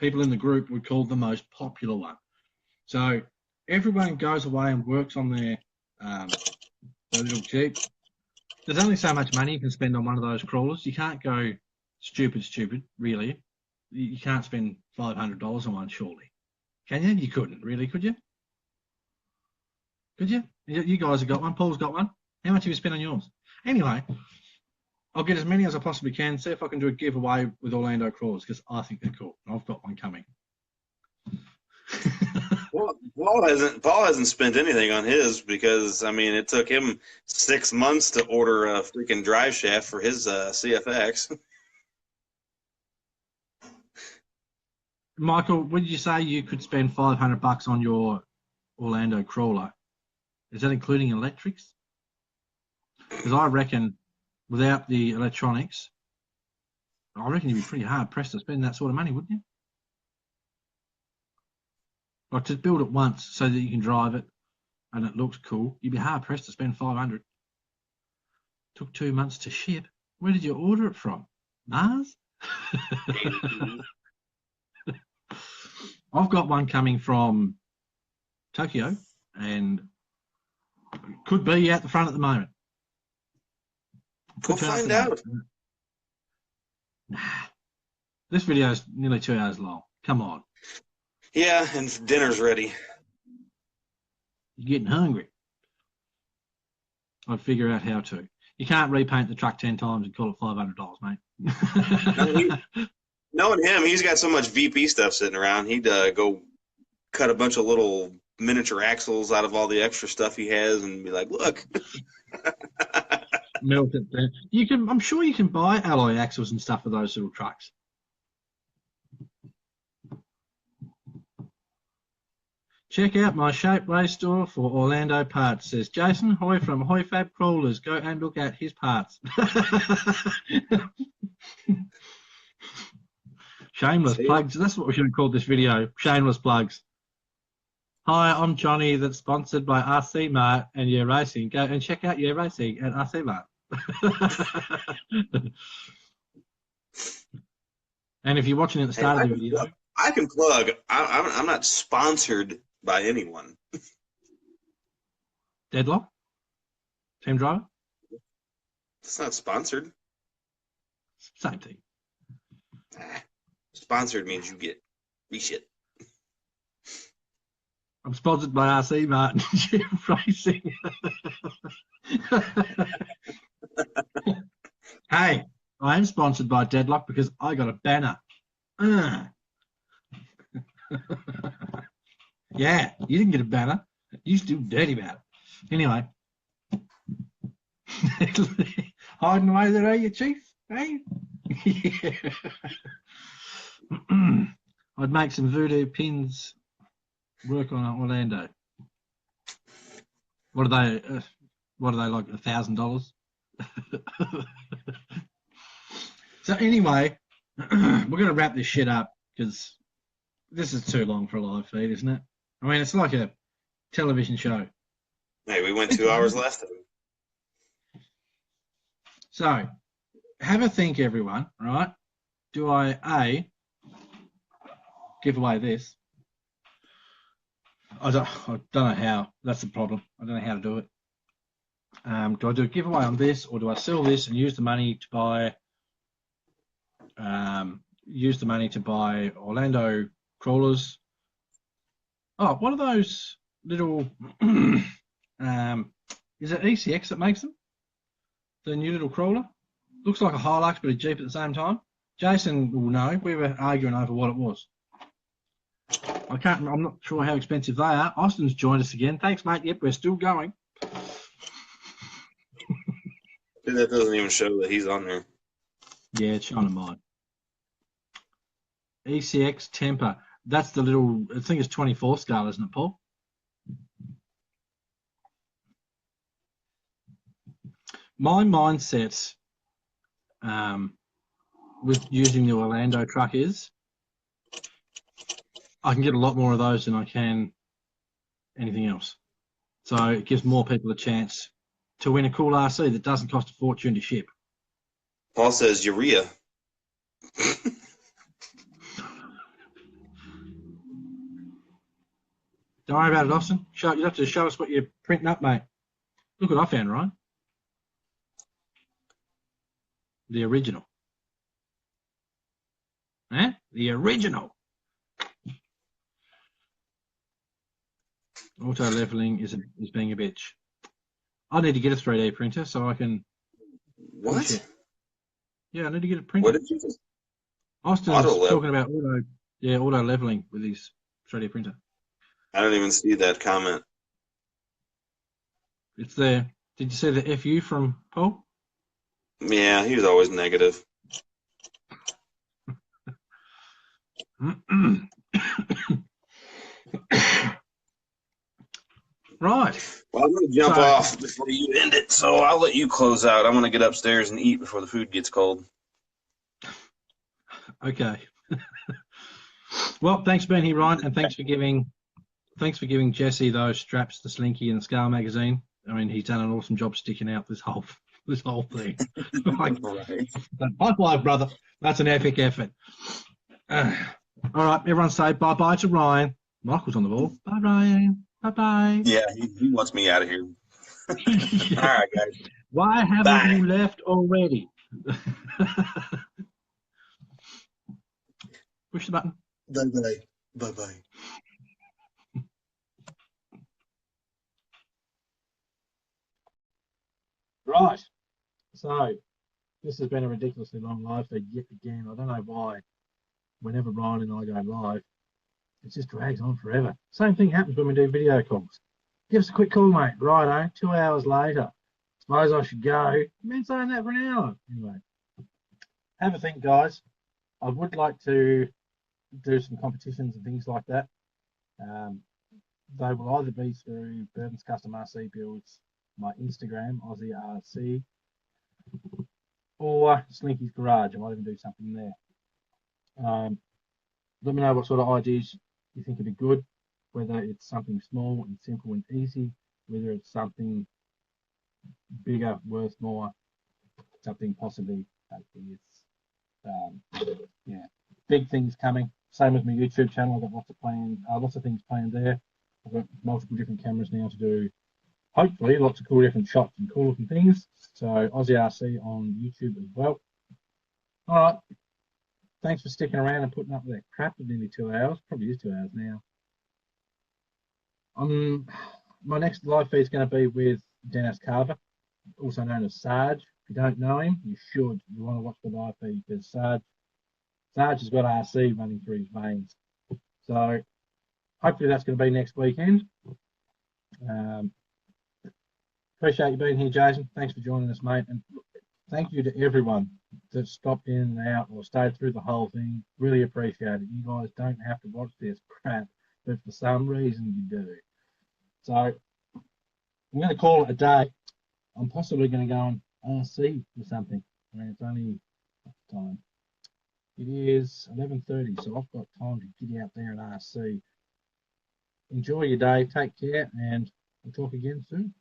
people in the group would call the most popular one. So everyone goes away and works on their little Jeep. There's only so much money you can spend on one of those crawlers. You can't go stupid, really. You can't spend $500 on one, surely. Can you? You couldn't, really, could you? Could you? You guys have got one. Paul's got one. How much have you spent on yours? Anyway, I'll get as many as I possibly can, see if I can do a giveaway with Orlando crawlers, because I think they're cool. I've got one coming. Well, Paul hasn't spent anything on his because, I mean, it took him 6 months to order a freaking drive shaft for his CFX. Michael, would you say you could spend $500 on your Orlando crawler? Is that including electrics? Because I reckon without the electronics, I reckon you'd be pretty hard pressed to spend that sort of money, wouldn't you? Like, to build it once so that you can drive it and it looks cool, you'd be hard pressed to spend $500. Took 2 months to ship. Where did you order it from? Mars? I've got one coming from Tokyo and could be out the front at the moment. We'll find out. Nah. This video is nearly 2 hours long. Come on. Yeah, and dinner's ready. You're getting hungry. I'd figure out how to. You can't repaint the truck 10 times and call it $500, mate. Knowing him, he's got so much VP stuff sitting around. He'd go cut a bunch of little miniature axles out of all the extra stuff he has and be like, look. Melt it down. You can, I'm sure you can buy alloy axles and stuff for those little trucks. Check out my Shapeway store for Orlando parts, says Jason Hoy from Hoyfab Crawlers. Go and look at his parts. Shameless plugs. That's what we should have called this video. Shameless plugs. Hi, I'm Johnny, that's sponsored by RC Mart and Yeah Racing. Go and check out Yeah Racing at RC Mart. And if you're watching at the start of the video, I can plug. I'm not sponsored by anyone. Deadlock? Team driver? It's not sponsored. Same thing. Sponsored means you get free shit. I'm sponsored by RC Mart and Yeah Racing. Hey, I am sponsored by Deadlock because I got a banner. Yeah, you didn't get a banner. You still dirty about it. Anyway. Hiding away there, are you, Chief? Hey? Yeah. I'd make some voodoo pins work on Orlando. What are they like, $1,000? So anyway, we're going to wrap this shit up because this is too long for a live feed, isn't it? I mean, it's like a television show. Hey, we went 2 hours last time. So, have a think, everyone, right? Do I, A, give away this? I don't know how. That's the problem. I don't know how to do it. Do I do a giveaway on this, or do I sell this and use the money to buy Orlando crawlers? Oh, what are those little? Is it ECX that makes them? The new little crawler looks like a Hilux, but a Jeep at the same time. Jason will know. We were arguing over what it was. I'm not sure how expensive they are. Austin's joined us again. Thanks, mate. Yep, we're still going. That doesn't even show that he's on there. Yeah, it's showing mine. ECX temper. That's the little, I think it's 24 scale, isn't it, Paul? My mindset with using the Orlando truck is I can get a lot more of those than I can anything else. So it gives more people a chance to win a cool RC that doesn't cost a fortune to ship. Paul says urea. Don't worry about it, Austin. You have to show us what you're printing up, mate. Look what I found, Ryan. The original. Eh? The original. Auto leveling is being a bitch. I need to get a 3D printer so I can. What? Yeah, I need to get a printer. What did you just? Austin's talking about auto leveling with his 3D printer. I don't even see that comment. It's there. Did you see the FU from Paul? Yeah, he was always negative. Right. Well, I'm going to jump off before you end it, so I'll let you close out. I'm going to get upstairs and eat before the food gets cold. Okay. Well, thanks for being here, Ryan, and thanks for giving Jesse those straps, the Slinky and the Scar magazine. I mean, he's done an awesome job sticking out this whole thing. Like, Right. high five, brother. That's an epic effort. All right, everyone say bye-bye to Ryan. Michael's on the ball. Bye, Ryan. Bye-bye. Yeah, he wants me out of here. All right, guys. Why haven't you left already? Push the button. Bye-bye. Bye-bye. Right. So, this has been a ridiculously long live feed yet again. I don't know why. Whenever Ryan and I go live, it just drags on forever. Same thing happens when we do video calls. Give us a quick call, mate. Righto, 2 hours later. Suppose I should go. You've been saying that for an hour. Anyway, have a think, guys. I would like to do some competitions and things like that. They will either be through Burton's Custom RC Builds, my Instagram, Aussie RC, or Slinky's Garage. I might even do something there. Let me know what sort of ideas you think would be good, whether it's something small and simple and easy, whether it's something bigger, worth more, something possibly, hopefully it's, big things coming. Same as my YouTube channel, I've got lots of things planned there. I've got multiple different cameras now to do, hopefully, lots of cool different shots and cool looking things. So Aussie RC on YouTube as well. All right. Thanks for sticking around and putting up with that crap for nearly 2 hours. Probably is 2 hours now. My next live feed is going to be with Dennis Carver, also known as Sarge. If you don't know him, you should. You want to watch the live feed because Sarge has got RC running through his veins. So hopefully that's going to be next weekend. Appreciate you being here, Jason. Thanks for joining us, mate. And thank you to everyone that stopped in and out or stayed through the whole thing. Really appreciate it. You guys don't have to watch this crap, but for some reason you do. So I'm going to call it a day. I'm possibly going to go on RC or something. I mean, it's only time. It is 11:30, so I've got time to get out there and RC. Enjoy your day. Take care, and we'll talk again soon.